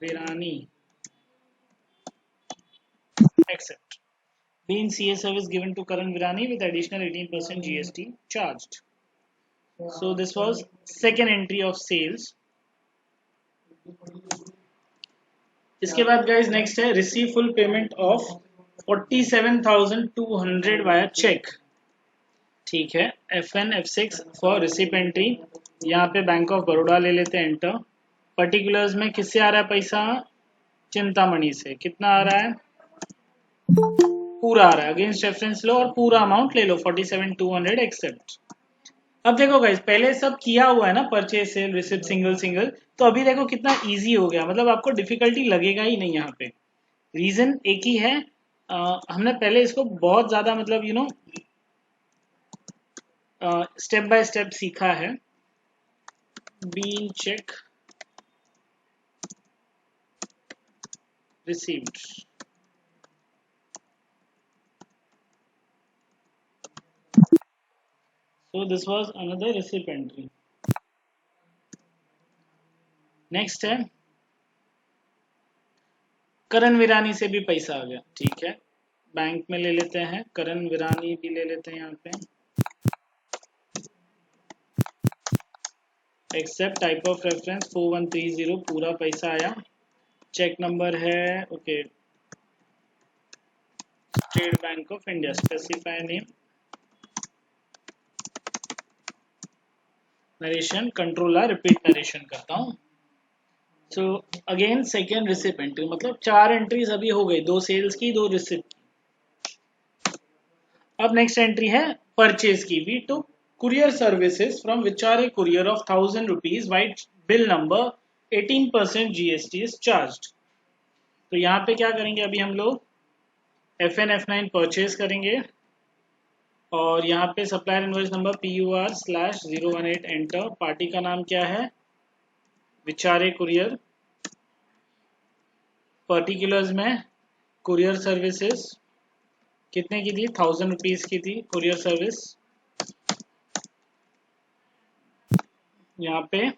[SPEAKER 1] Virani accept. Being CA service given to Karan Virani with additional 18% GST charged. So this was second entry of sales. इसके बाद गाइज नेक्स्ट है receive full payment of 47,200 via cheque. ठीक है, FN F6 for receipt entry. यहाँ पे bank of Baroda ले लेते हैं, एंटर। पर्टिकुलर्स में किससे आ रहा है पैसा? चिंतामणि से। कितना आ रहा है? पूरा आ रहा है, अगेंस्ट रेफरेंस लो और पूरा अमाउंट ले लो 47,200 एक्सेप्ट। अब देखो गाइज, पहले सब किया हुआ है ना, purchase sale receipt single single, तो अभी देखो कितना इजी हो गया, मतलब आपको डिफिकल्टी लगेगा ही नहीं यहाँ पे। रीजन एक ही है, हमने पहले इसको बहुत ज्यादा मतलब स्टेप बाय स्टेप सीखा है। Being cheque received, so this was another receipt entry. Next है करण विरानी से भी पैसा आ गया, ठीक है, बैंक में ले लेते हैं, करण विरानी भी ले लेते हैं यहाँ पे, एक्सेप्ट। टाइप ऑफ रेफरेंस 4130, पूरा पैसा आया। चेक नंबर है okay, state bank of India, specify name, narration control R, repeat narration करता हूँ। So again second receipt entry, मतलब 4 एंट्रीज अभी हो गई, 2 सेल्स की, 2 रिसिप की। अब नेक्स्ट एंट्री है परचेज की। We to courier services from Vichare courier of 1,000 rupees, vide bill number 18% GST is charged. तो यहाँ पे क्या करेंगे अभी हम लोग, FN F9 परचेज करेंगे और यहाँ पे supplier invoice number PUR/018 enter. Party का नाम क्या है? विचारे कुरियर। पर्टिकुलर्स में कुरियर सर्विसेज कितने की थी? 1,000 रुपीज की थी कुरियर सर्विस। यहाँ पे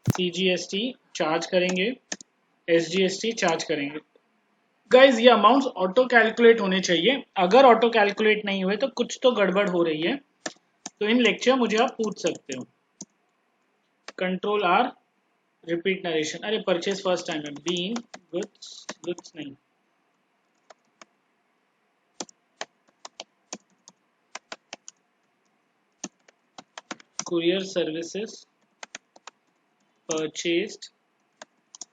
[SPEAKER 1] CGST चार्ज करेंगे, SGST चार्ज करेंगे। गाइज ये अमाउंट्स ऑटो कैलकुलेट होने चाहिए, अगर ऑटो कैलकुलेट नहीं हुए तो कुछ तो गड़बड़ हो रही है, तो इन लेक्चर मुझे आप पूछ सकते हो। कंट्रोल आर, रिपीट नरेशन, अरे परचेज फर्स्ट टाइम है, बीइंग गुड्स, गुड्स नहीं, courier services purchased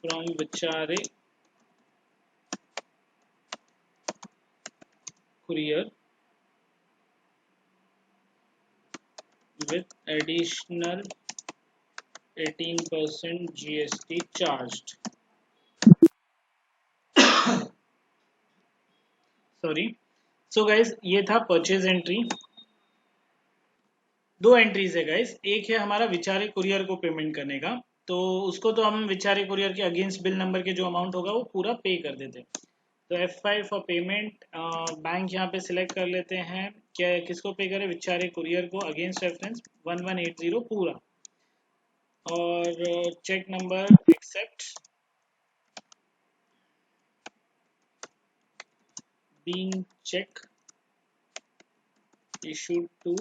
[SPEAKER 1] from Vichare courier with additional 18% GST charged. Sorry. So guys ये था परचेज एंट्री। दो एंट्रीज है गाइज, एक है हमारा विचारे कुरियर को पेमेंट करने का, तो उसको तो हम विचारे कुरियर के अगेंस्ट बिल नंबर के जो अमाउंट होगा वो पूरा पे कर देते हैं। तो F5 फॉर पेमेंट, बैंक यहाँ पे सिलेक्ट कर लेते हैं, क्या किसको पे करें, विचारे कुरियर को अगेंस्ट रेफरेंस 1180 पूरा, और cheque number accept, being cheque issued to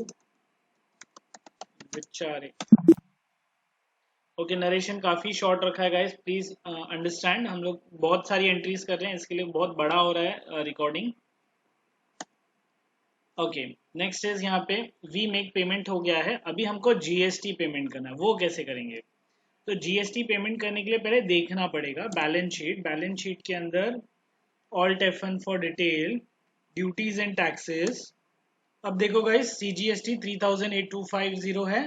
[SPEAKER 1] Vichare. Okay, narration काफी शॉर्ट रखा है गाइस, प्लीज अंडरस्टैंड, हम लोग बहुत सारी एंट्रीज कर रहे हैं, इसके लिए बहुत बड़ा हो रहा है रिकॉर्डिंग। ओके, नेक्स्ट इज यहाँ पे वी मेक पेमेंट हो गया है, अभी हमको जीएसटी पेमेंट करना है, वो कैसे करेंगे? तो जीएसटी पेमेंट करने के लिए पहले देखना पड़ेगा बैलेंस शीट, बैलेंस शीट के अंदर alt F1 for detail, duties and taxes. अब देखो गाइस, CGST 3,8250 है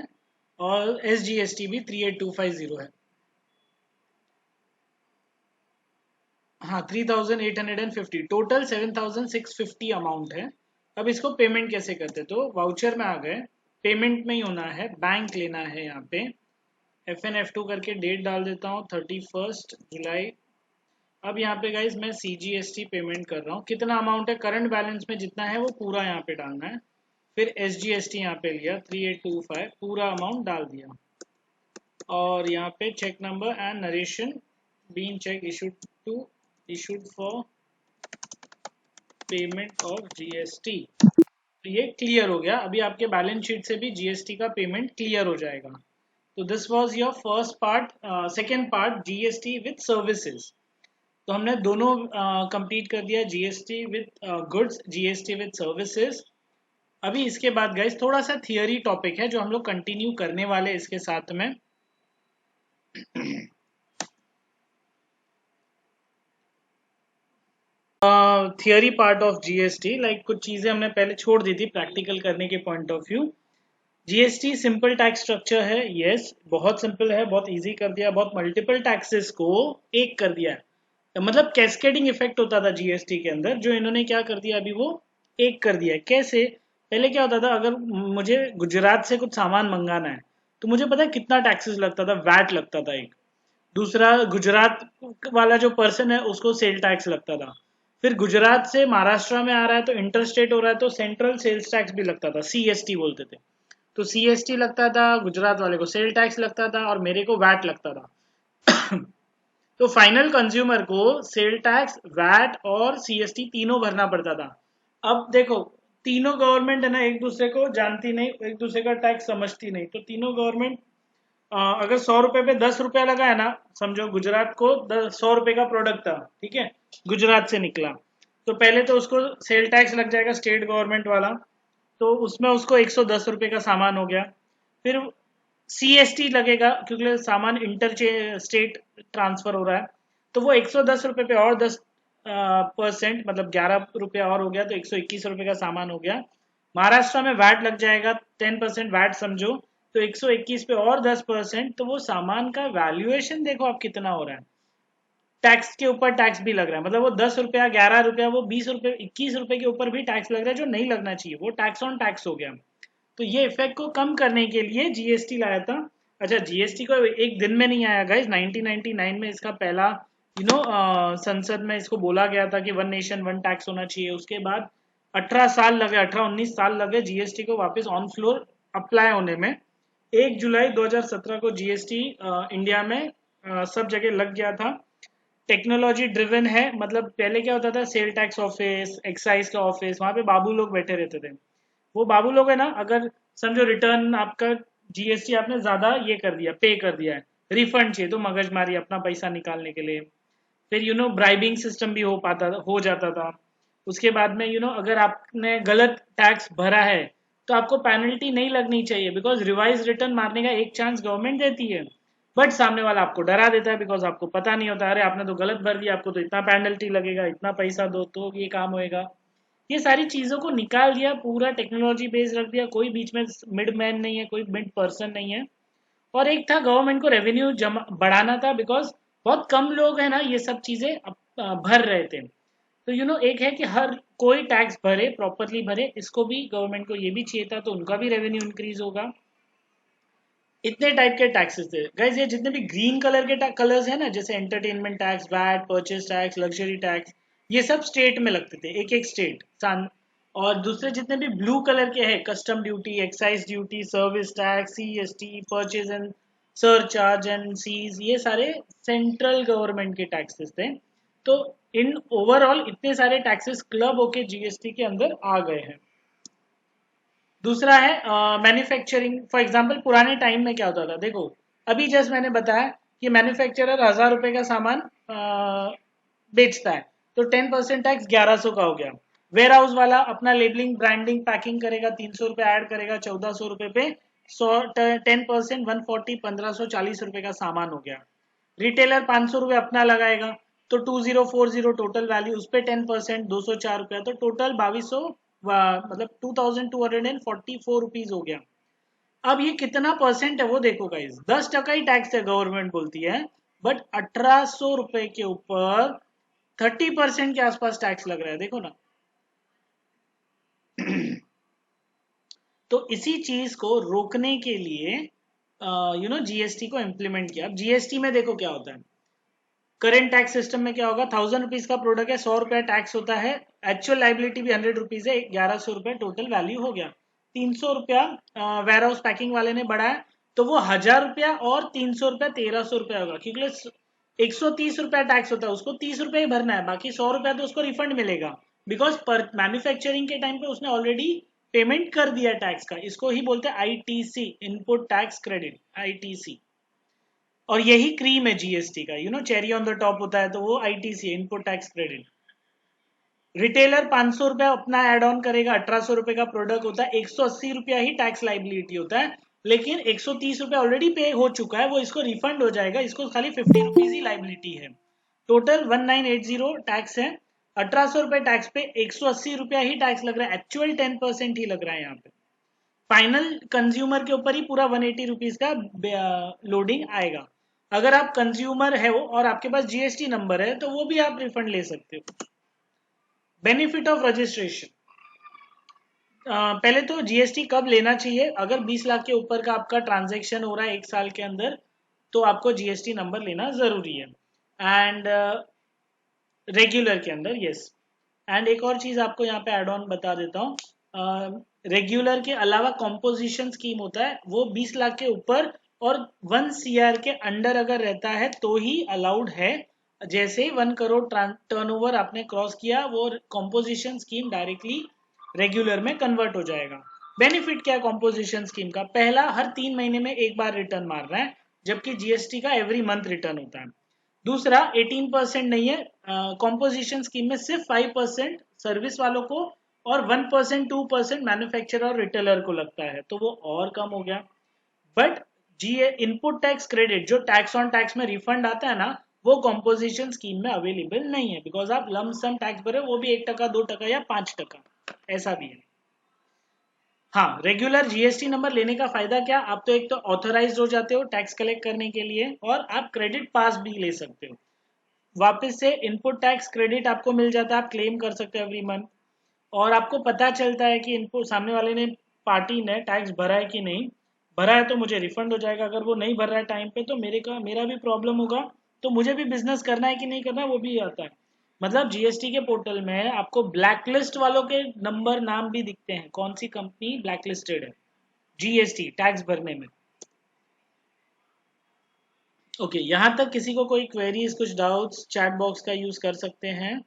[SPEAKER 1] और SGST भी 3,8250 है। हाँ 3,850, टोटल 7,650 अमाउंट है। अब इसको पेमेंट कैसे करते, तो वाउचर में आ गए, पेमेंट में ही होना है, बैंक लेना है, यहाँ पे FN F2 करके डेट डाल देता हूँ 31 जुलाई। अब यहाँ पे गाइज मैं CGST पेमेंट कर रहा हूँ, कितना अमाउंट है, करंट बैलेंस में जितना है वो पूरा यहाँ पे डालना है, फिर SGST यहाँ पे लिया 3,825, पूरा अमाउंट डाल दिया, और यहाँ पे cheque number and narration, being cheque issued for payment of GST। तो ये क्लियर हो गया, अभी आपके बैलेंस शीट से भी GST का पेमेंट क्लियर हो जाएगा। तो this was your first part. Second part GST with services, तो हमने दोनों कंप्लीट कर दिया, GST with goods, GST with services. अभी इसके बाद गाइस थोड़ा सा थियरी टॉपिक है जो हम लोग कंटिन्यू करने वाले इसके साथ में। Theory part of GST, like कुछ चीजें हमने पहले छोड़ दी थी प्रैक्टिकल करने के point of view. GST simple tax structure है, यस बहुत सिंपल है, बहुत इजी कर दिया, बहुत मल्टीपल टैक्सेस को एक कर दिया है, मतलब कैस्केडिंग इफेक्ट होता था GST के अंदर, जो इन्होंने क्या कर दिया अभी वो एक कर दिया है। कैसे? पहले क्या होता था, अगर मुझे गुजरात से कुछ सामान मंगाना है तो मुझे पता है कितना टैक्सेस लगता था, वैट लगता था एक, दूसरा गुजरात वाला जो पर्सन है उसको सेल टैक्स लगता था, फिर गुजरात से महाराष्ट्र में आ रहा है तो इंटर स्टेट हो रहा है तो सेंट्रल सेल्स टैक्स भी लगता था, CST बोलते थे। तो CST लगता था, गुजरात वाले को सेल टैक्स लगता था, और मेरे को वैट लगता था। तो फाइनल कंज्यूमर को सेल टैक्स, वैट और CST तीनों भरना पड़ता था। अब देखो, तीनों गवर्नमेंट है ना एक दूसरे को जानती नहीं, एक दूसरे का टैक्स समझती नहीं, तो तीनों गवर्नमेंट अगर 100 रुपए पे 10 रुपया लगा है ना, समझो गुजरात को 100 रुपए का प्रोडक्ट था, ठीक है, गुजरात से निकला, तो पहले तो उसको सेल टैक्स लग जाएगा स्टेट गवर्नमेंट वाला, तो उसमें उसको 110 रुपए का सामान हो गया, फिर CST लगेगा क्योंकि सामान इंटर स्टेट ट्रांसफर हो रहा है, तो वो 110 रुपए पे और 10% मतलब 11 रुपया और हो गया, तो 121 रुपए का सामान हो गया। महाराष्ट्र में वैट लग जाएगा 10% वैट समझो, तो 121 पे और 10%, तो वो सामान का वैल्यूएशन देखो आप कितना हो रहा है, टैक्स के ऊपर टैक्स भी लग रहा है, मतलब वो 10 रुपया 11 रुपया वो 20 रुपए 21 रुपए के ऊपर भी टैक्स लग रहा है, जो नहीं लगना चाहिए, वो टैक्स ऑन टैक्स हो गया। तो ये इफेक्ट को कम करने के लिए GST लाया था। अच्छा, GST को एक दिन में नहीं आया गाइस, 1999 में इसका पहला संसद में इसको बोला गया था कि वन नेशन वन टैक्स होना चाहिए, उसके बाद 18 साल लगे, 18-19 साल लगे GST को वापस ऑन फ्लोर अप्लाई होने में, 1 जुलाई 2017 को जीएसटी इंडिया में सब जगह लग गया था। टेक्नोलॉजी ड्रिवन है, मतलब पहले क्या होता था, सेल टैक्स ऑफिस, एक्साइज का ऑफिस, वहां पे बाबू लोग बैठे रहते थे। वो बाबू लोग है ना, अगर समझो रिटर्न आपका जीएसटी आपने ज्यादा ये कर दिया, पे कर दिया है, रिफंड चाहिए, तो मगजमारी अपना पैसा निकालने के लिए। फिर ब्राइबिंग सिस्टम भी हो जाता था। उसके बाद में अगर आपने गलत टैक्स भरा है तो आपको पेनल्टी नहीं लगनी चाहिए, बिकॉज रिवाइज रिटर्न मारने का एक चांस गवर्नमेंट देती है। बट सामने वाला आपको डरा देता है, बिकॉज आपको पता नहीं होता, अरे आपने तो गलत भर दिया, आपको तो इतना पेनल्टी लगेगा, इतना पैसा दो तो ये काम होएगा। ये सारी चीजों को निकाल दिया, पूरा टेक्नोलॉजी बेस्ड रख दिया, कोई बीच में मिड मैन नहीं है, कोई मिड पर्सन नहीं है। और एक था, गवर्नमेंट को रेवेन्यू जमा बढ़ाना था, बिकॉज बहुत कम लोग है ना ये सब चीजें भर रहे थे। तो एक है कि हर कोई टैक्स भरे, प्रॉपरली भरे, इसको भी गवर्नमेंट को ये भी चाहिए था, तो उनका भी रेवेन्यू इंक्रीज होगा। इतने टाइप के टैक्सेस थे गाइज। ये जितने भी ग्रीन कलर के कलर्स है ना, जैसे entertainment tax, VAT, purchase tax, luxury tax, ये सब स्टेट में लगते थे, एक एक स्टेट सान। और दूसरे जितने भी ब्लू कलर के हैं, custom duty, excise duty, service tax, CST, purchase and surcharge and cess, ये सारे सेंट्रल गवर्नमेंट के टैक्सेस थे। तो इन ओवरऑल इतने सारे टैक्सेस क्लब होके जीएसटी के अंदर आ गए हैं। दूसरा है मैन्युफैक्चरिंग। फॉर एग्जांपल पुराने टाइम में क्या होता था, देखो अभी जस्ट मैंने बताया कि मैन्युफैक्चरर 1000 रुपए का सामान बेचता है, तो 10% टैक्स 1100 का हो गया। वेयर हाउस वाला अपना लेबलिंग, ब्रांडिंग, पैकिंग करेगा, 300 रुपए ऐड करेगा, 1400 रुपए पे 10%, 140, 1540 रुपए का सामान हो गया। रिटेलर 500 रुपए अपना लगाएगा, तो 2040 टोटल वैल्यू, उस पर 10%, 204 रुपया, तो टोटल 2200, मतलब 2244 रुपीज हो गया। अब ये कितना परसेंट है वो देखो गाइस, 10% ही टैक्स है गवर्नमेंट बोलती है, बट 1800 रुपए के ऊपर 30% के आसपास टैक्स लग रहा है, देखो ना। तो इसी चीज को रोकने के लिए जीएसटी को इम्प्लीमेंट किया। अब जीएसटी में देखो क्या होता है, करेंट टैक्स सिस्टम में क्या होगा, 1000 रुपीज का प्रोडक्ट है, 100 रुपया टैक्स होता है, एक्चुअल लाइबिलिटी भी 100 रुपीज है, 1100 रुपया टोटल वैल्यू हो गया। 300 रुपया वेयर हाउस पैकिंग वाले ने बढ़ाया, तो वो 1000 रुपया और 300 रुपया 1300 रुपया होगा, क्योंकि 130 रुपया टैक्स होता है, उसको 30 रुपया ही भरना है, बाकी 100 रुपया तो उसको रिफंड मिलेगा, बिकॉज पर मैन्युफैक्चरिंग के टाइम पे उसने ऑलरेडी पेमेंट कर दिया टैक्स का। इसको ही बोलते हैं ITC, input tax credit, ITC. और यही क्रीम है जीएसटी का, चेरी ऑन द टॉप होता है, तो वो ITC, input tax credit. Retailer 500 रुपया अपना एड ऑन करेगा, 1800 रुपए का प्रोडक्ट होता है, 180 रुपया ही टैक्स लाइबिलिटी होता है, लेकिन 130 रुपया ऑलरेडी पे हो चुका है, वो इसको रिफंड हो जाएगा, इसको खाली 50 रुपीज ही लाइबिलिटी है। टोटल 1980 टैक्स है, 1800 रुपए टैक्स पे 180 रुपया ही टैक्स लग रहा है, एक्चुअल 10% ही लग रहा है यहाँ पे। फाइनल कंज्यूमर के ऊपर ही पूरा 180 रुपीज का लोडिंग आएगा। अगर आप कंज्यूमर है और आपके पास जीएसटी नंबर है, तो वो भी आप रिफंड ले सकते हो। बेनिफिट ऑफ रजिस्ट्रेशन, पहले तो जीएसटी कब लेना चाहिए, अगर 20 लाख के ऊपर का आपका ट्रांजैक्शन हो रहा है एक साल के अंदर, तो आपको जीएसटी नंबर लेना जरूरी है। एंड रेगुलर के अंदर, यस। एंड एक और चीज आपको यहाँ पे एड ऑन बता देता हूँ, रेगुलर के अलावा कॉम्पोजिशन स्कीम होता है, वो 20 लाख के ऊपर और 1 CR के अंडर अगर रहता है तो ही अलाउड है। जैसे 1 करोड़ टर्नओवर आपने क्रॉस किया, वो कॉम्पोजिशन स्कीम डायरेक्टली रेगुलर में कन्वर्ट हो जाएगा। बेनिफिट क्या है कॉम्पोजिशन स्कीम का, पहला, हर 3 महीने में एक बार रिटर्न मार रहा है, जबकि जीएसटी का एवरी मंथ रिटर्न होता है। दूसरा, 18% नहीं है, कॉम्पोजिशन स्कीम में सिर्फ 5% सर्विस वालों को और 1%, 2% मैन्युफैक्चरर और रिटेलर को लगता है, तो वो और कम हो गया। But GA input tax credit, जो टैक्स ऑन टैक्स में रिफंड आता है ना, वो कॉम्पोजिशन स्कीम में अवेलेबल नहीं है, बिकॉज आप लम सम टैक्स भरे, वो भी 1%, 2% या 5%, ऐसा भी है। हाँ, रेगुलर जीएसटी नंबर लेने का फायदा क्या, आप तो एक तो ऑथोराइज हो जाते हो टैक्स कलेक्ट करने के लिए, और आप क्रेडिट पास भी ले सकते हो, वापस से इनपुट टैक्स क्रेडिट आपको मिल जाता है, आप क्लेम कर सकते हो एवरी मंथ। और आपको पता चलता है कि इनपुट सामने वाले ने, पार्टी ने टैक्स भरा है कि नहीं, भरा है तो मुझे रिफंड हो जाएगा, अगर वो नहीं भर रहा है टाइम पे तो मेरा भी प्रॉब्लम होगा, तो मुझे भी बिजनेस करना है कि नहीं करना है वो भी आता है। मतलब जीएसटी के पोर्टल में आपको ब्लैकलिस्ट वालों के नंबर, नाम भी दिखते हैं, कौन सी कंपनी ब्लैकलिस्टेड है जीएसटी टैक्स भरने में। ओके, यहाँ तक किसी को कोई क्वेरीज, कुछ डाउट्स, चैट बॉक्स का यूज कर सकते हैं।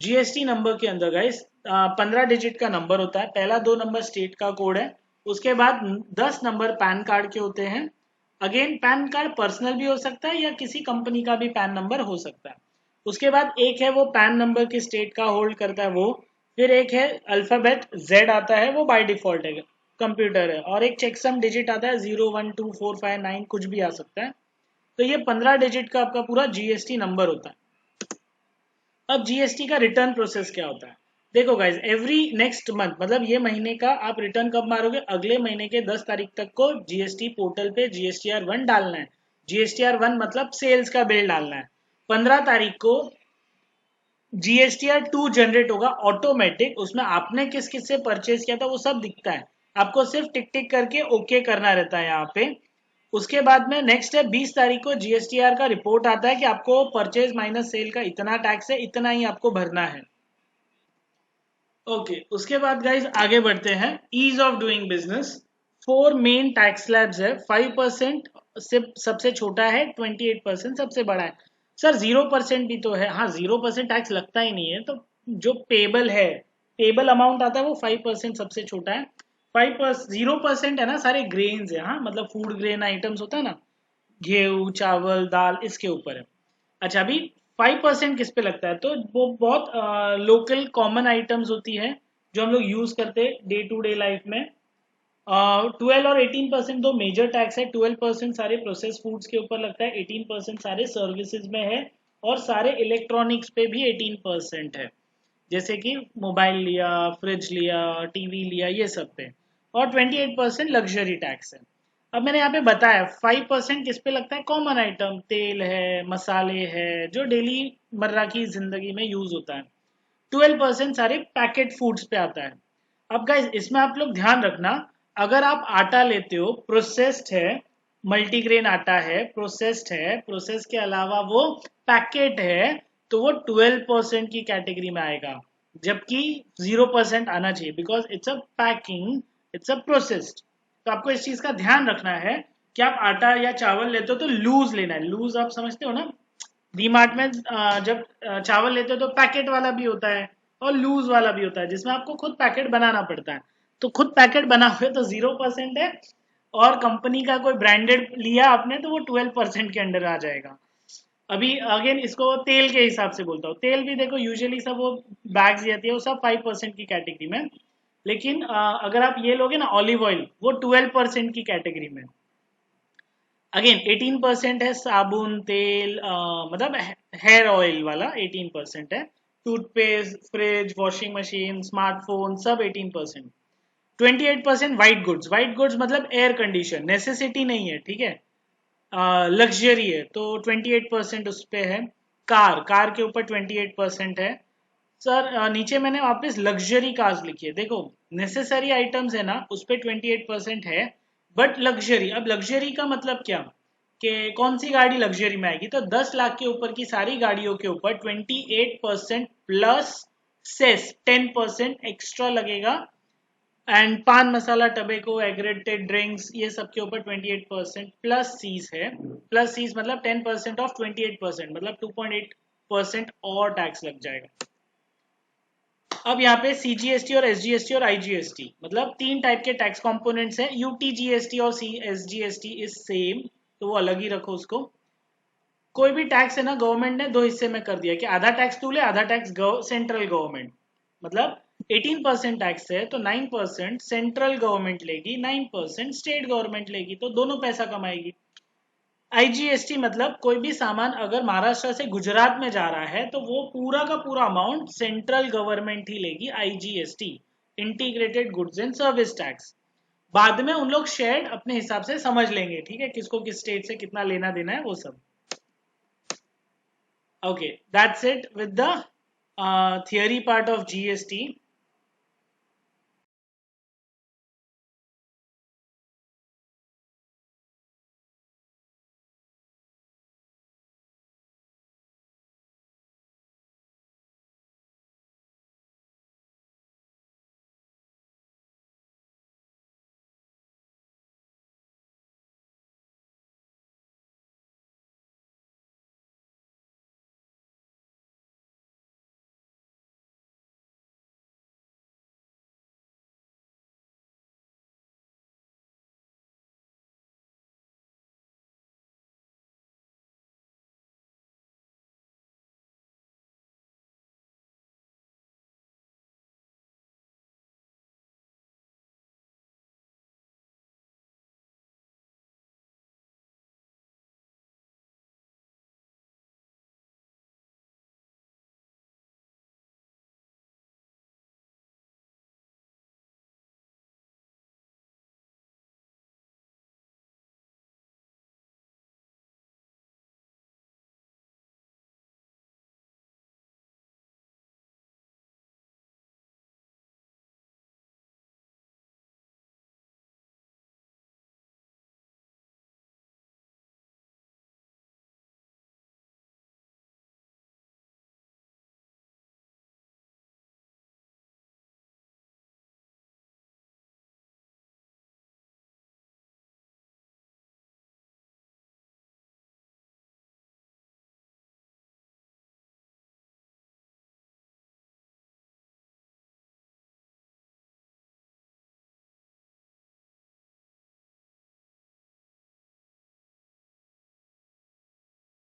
[SPEAKER 1] जीएसटी नंबर के अंदर गाइस 15 डिजिट का नंबर होता है। पहला 2 नंबर स्टेट का कोड है, उसके बाद 10 नंबर पैन कार्ड के होते हैं। अगेन पैन कार्ड पर्सनल भी हो सकता है या किसी कंपनी का भी पैन नंबर हो सकता है। उसके बाद एक है वो पैन नंबर की स्टेट का होल्ड करता है वो। फिर एक है अल्फाबेट जेड आता है, वो बाय डिफॉल्ट है, कंप्यूटर है। और एक चेकसम डिजिट आता है, 0 1 2 4 5 9 कुछ भी आ सकता है। तो ये 15 डिजिट का आपका पूरा जीएसटी नंबर होता है। अब जीएसटी का रिटर्न प्रोसेस क्या होता है? देखो गाइज, एवरी नेक्स्ट मंथ, मतलब ये महीने का आप रिटर्न कब मारोगे? अगले महीने के 10 तारीख तक को जीएसटी पोर्टल पे GSTR 1 डालना है। GSTR 1 मतलब सेल्स का बिल डालना है। 15 तारीख को GSTR 2 जनरेट होगा ऑटोमेटिक, उसमें आपने किस किस से परचेज किया था वो सब दिखता है। आपको सिर्फ टिक टिक करके ओके करना रहता है यहाँ पे। उसके बाद में नेक्स्ट है 20 तारीख को GSTR का रिपोर्ट आता है कि आपको परचेज माइनस सेल का इतना टैक्स है, इतना ही आपको भरना है। ओके, उसके बाद गाइज आगे बढ़ते हैं। Ease of doing business, 4 main tax slabs है। 5% से सबसे छोटा है, 28% सबसे बड़ा है। सर 0% भी तो है। हाँ, 0% टैक्स लगता ही नहीं है, तो जो पेबल है, पेबल अमाउंट आता है वो 5% सबसे छोटा है। 5% 0% है ना, सारे ग्रेन्स है। हाँ, मतलब फूड ग्रेन आइटम्स होता है ना, गेहूं, चावल, दाल, इसके ऊपर है। अच्छा, अभी 5% किस पे लगता है? तो वो बहुत लोकल कॉमन आइटम्स होती है जो हम लोग यूज करते हैं डे टू डे लाइफ में। 12 और 18% दो मेजर टैक्स है। 12% सारे प्रोसेस फूड्स के ऊपर लगता है, 18% सारे सर्विसेज में है, और सारे इलेक्ट्रॉनिक्स पे भी 18% है, जैसे कि मोबाइल लिया, फ्रिज लिया, टीवी लिया, ये सब पे। और 28% लग्जरी टैक्स है। अब मैंने यहाँ पे बताया 5% किस पे लगता है? कॉमन आइटम, तेल है, मसाले है, जो डेली मर्रा की जिंदगी में यूज होता है। 12% सारे पैकेट फूड्स पे आता है। अब गाइस इसमें आप लोग ध्यान रखना, अगर आप आटा लेते हो, प्रोसेस्ड है, मल्टीग्रेन आटा है, प्रोसेस्ड है, प्रोसेस के अलावा वो पैकेट है, तो वो 12% की कैटेगरी में आएगा। जबकि 0% आना चाहिए, because it's a packing, it's a processed. तो आपको इस चीज का ध्यान रखना है कि आप आटा या चावल लेते हो तो लूज लेना है। लूज आप समझते हो ना, डीमार्ट में जब चावल लेते हो तो पैकेट वाला भी होता है और लूज वाला भी होता है, जिसमें आपको खुद पैकेट बनाना पड़ता है। तो खुद पैकेट बना हुए तो 0% है, और कंपनी का कोई ब्रांडेड लिया आपने तो वो 12% के अंडर आ जाएगा। अभी अगेन इसको तेल के हिसाब से बोलता हूँ। तेल भी देखो यूजुअली सब वो बैग्स आती है, वो सब 5% की कैटेगरी में। लेकिन अगर आप ये लोगे ना ऑलिव ऑयल, वो 12% की कैटेगरी में। अगेन 18% है साबुन, तेल, मतलब हेयर ऑयल वाला 18% है। Toothpaste, fridge, washing machine, smartphone, सब 18%। 28% वाइट गुड्स। वाइट गुड्स मतलब एयर कंडीशन, नेसेसिटी नहीं है, ठीक है, लग्जरी है, तो 28% उस पे है। कार, कार के ऊपर 28% है। सर नीचे मैंने वापस लग्जरी कार्स लिखी है, देखो नेसेसरी आइटम्स है ना, उस पे 28% है। बट लग्जरी, अब लग्जरी का मतलब क्या, कि कौन सी गाड़ी लग्जरी में आएगी? तो 10 लाख के ऊपर की सारी गाड़ियों के ऊपर 28% प्लस सेस 10% एक्स्ट्रा लगेगा। एंड पान मसाला, टबेको, एग्रेटेड ड्रिंक्स, ये सब के ऊपर 28% प्लस सीज है। प्लस सीज मतलब 10% ऑफ 28%, मतलब 2.8% और टैक्स लग जाएगा। अब यहाँ पे सीजीएसटी और एसजीएसटी और आईजीएसटी, मतलब 3 टाइप के टैक्स कंपोनेंट्स हैं। यूटीजीएसटी और एसजीएसटी इज सेम, तो वो अलग ही रखो उसको। कोई भी टैक्स है ना, गवर्नमेंट ने 2 हिस्से में कर दिया कि आधा टैक्स तू ले, आधा टैक्स सेंट्रल गवर्नमेंट। मतलब 18% टैक्स है तो 9% सेंट्रल गवर्नमेंट लेगी, 9% स्टेट गवर्नमेंट लेगी, तो दोनों पैसा कमाएगी। आईजीएसटी मतलब कोई भी सामान अगर महाराष्ट्र से गुजरात में जा रहा है तो वो पूरा का पूरा अमाउंट सेंट्रल गवर्नमेंट ही लेगी। IGST, integrated goods and service tax. बाद में उन लोग शेयर अपने हिसाब से समझ लेंगे, ठीक है, किसको किस स्टेट से कितना लेना देना है वो सब। Okay, that's it with the theory part of GST.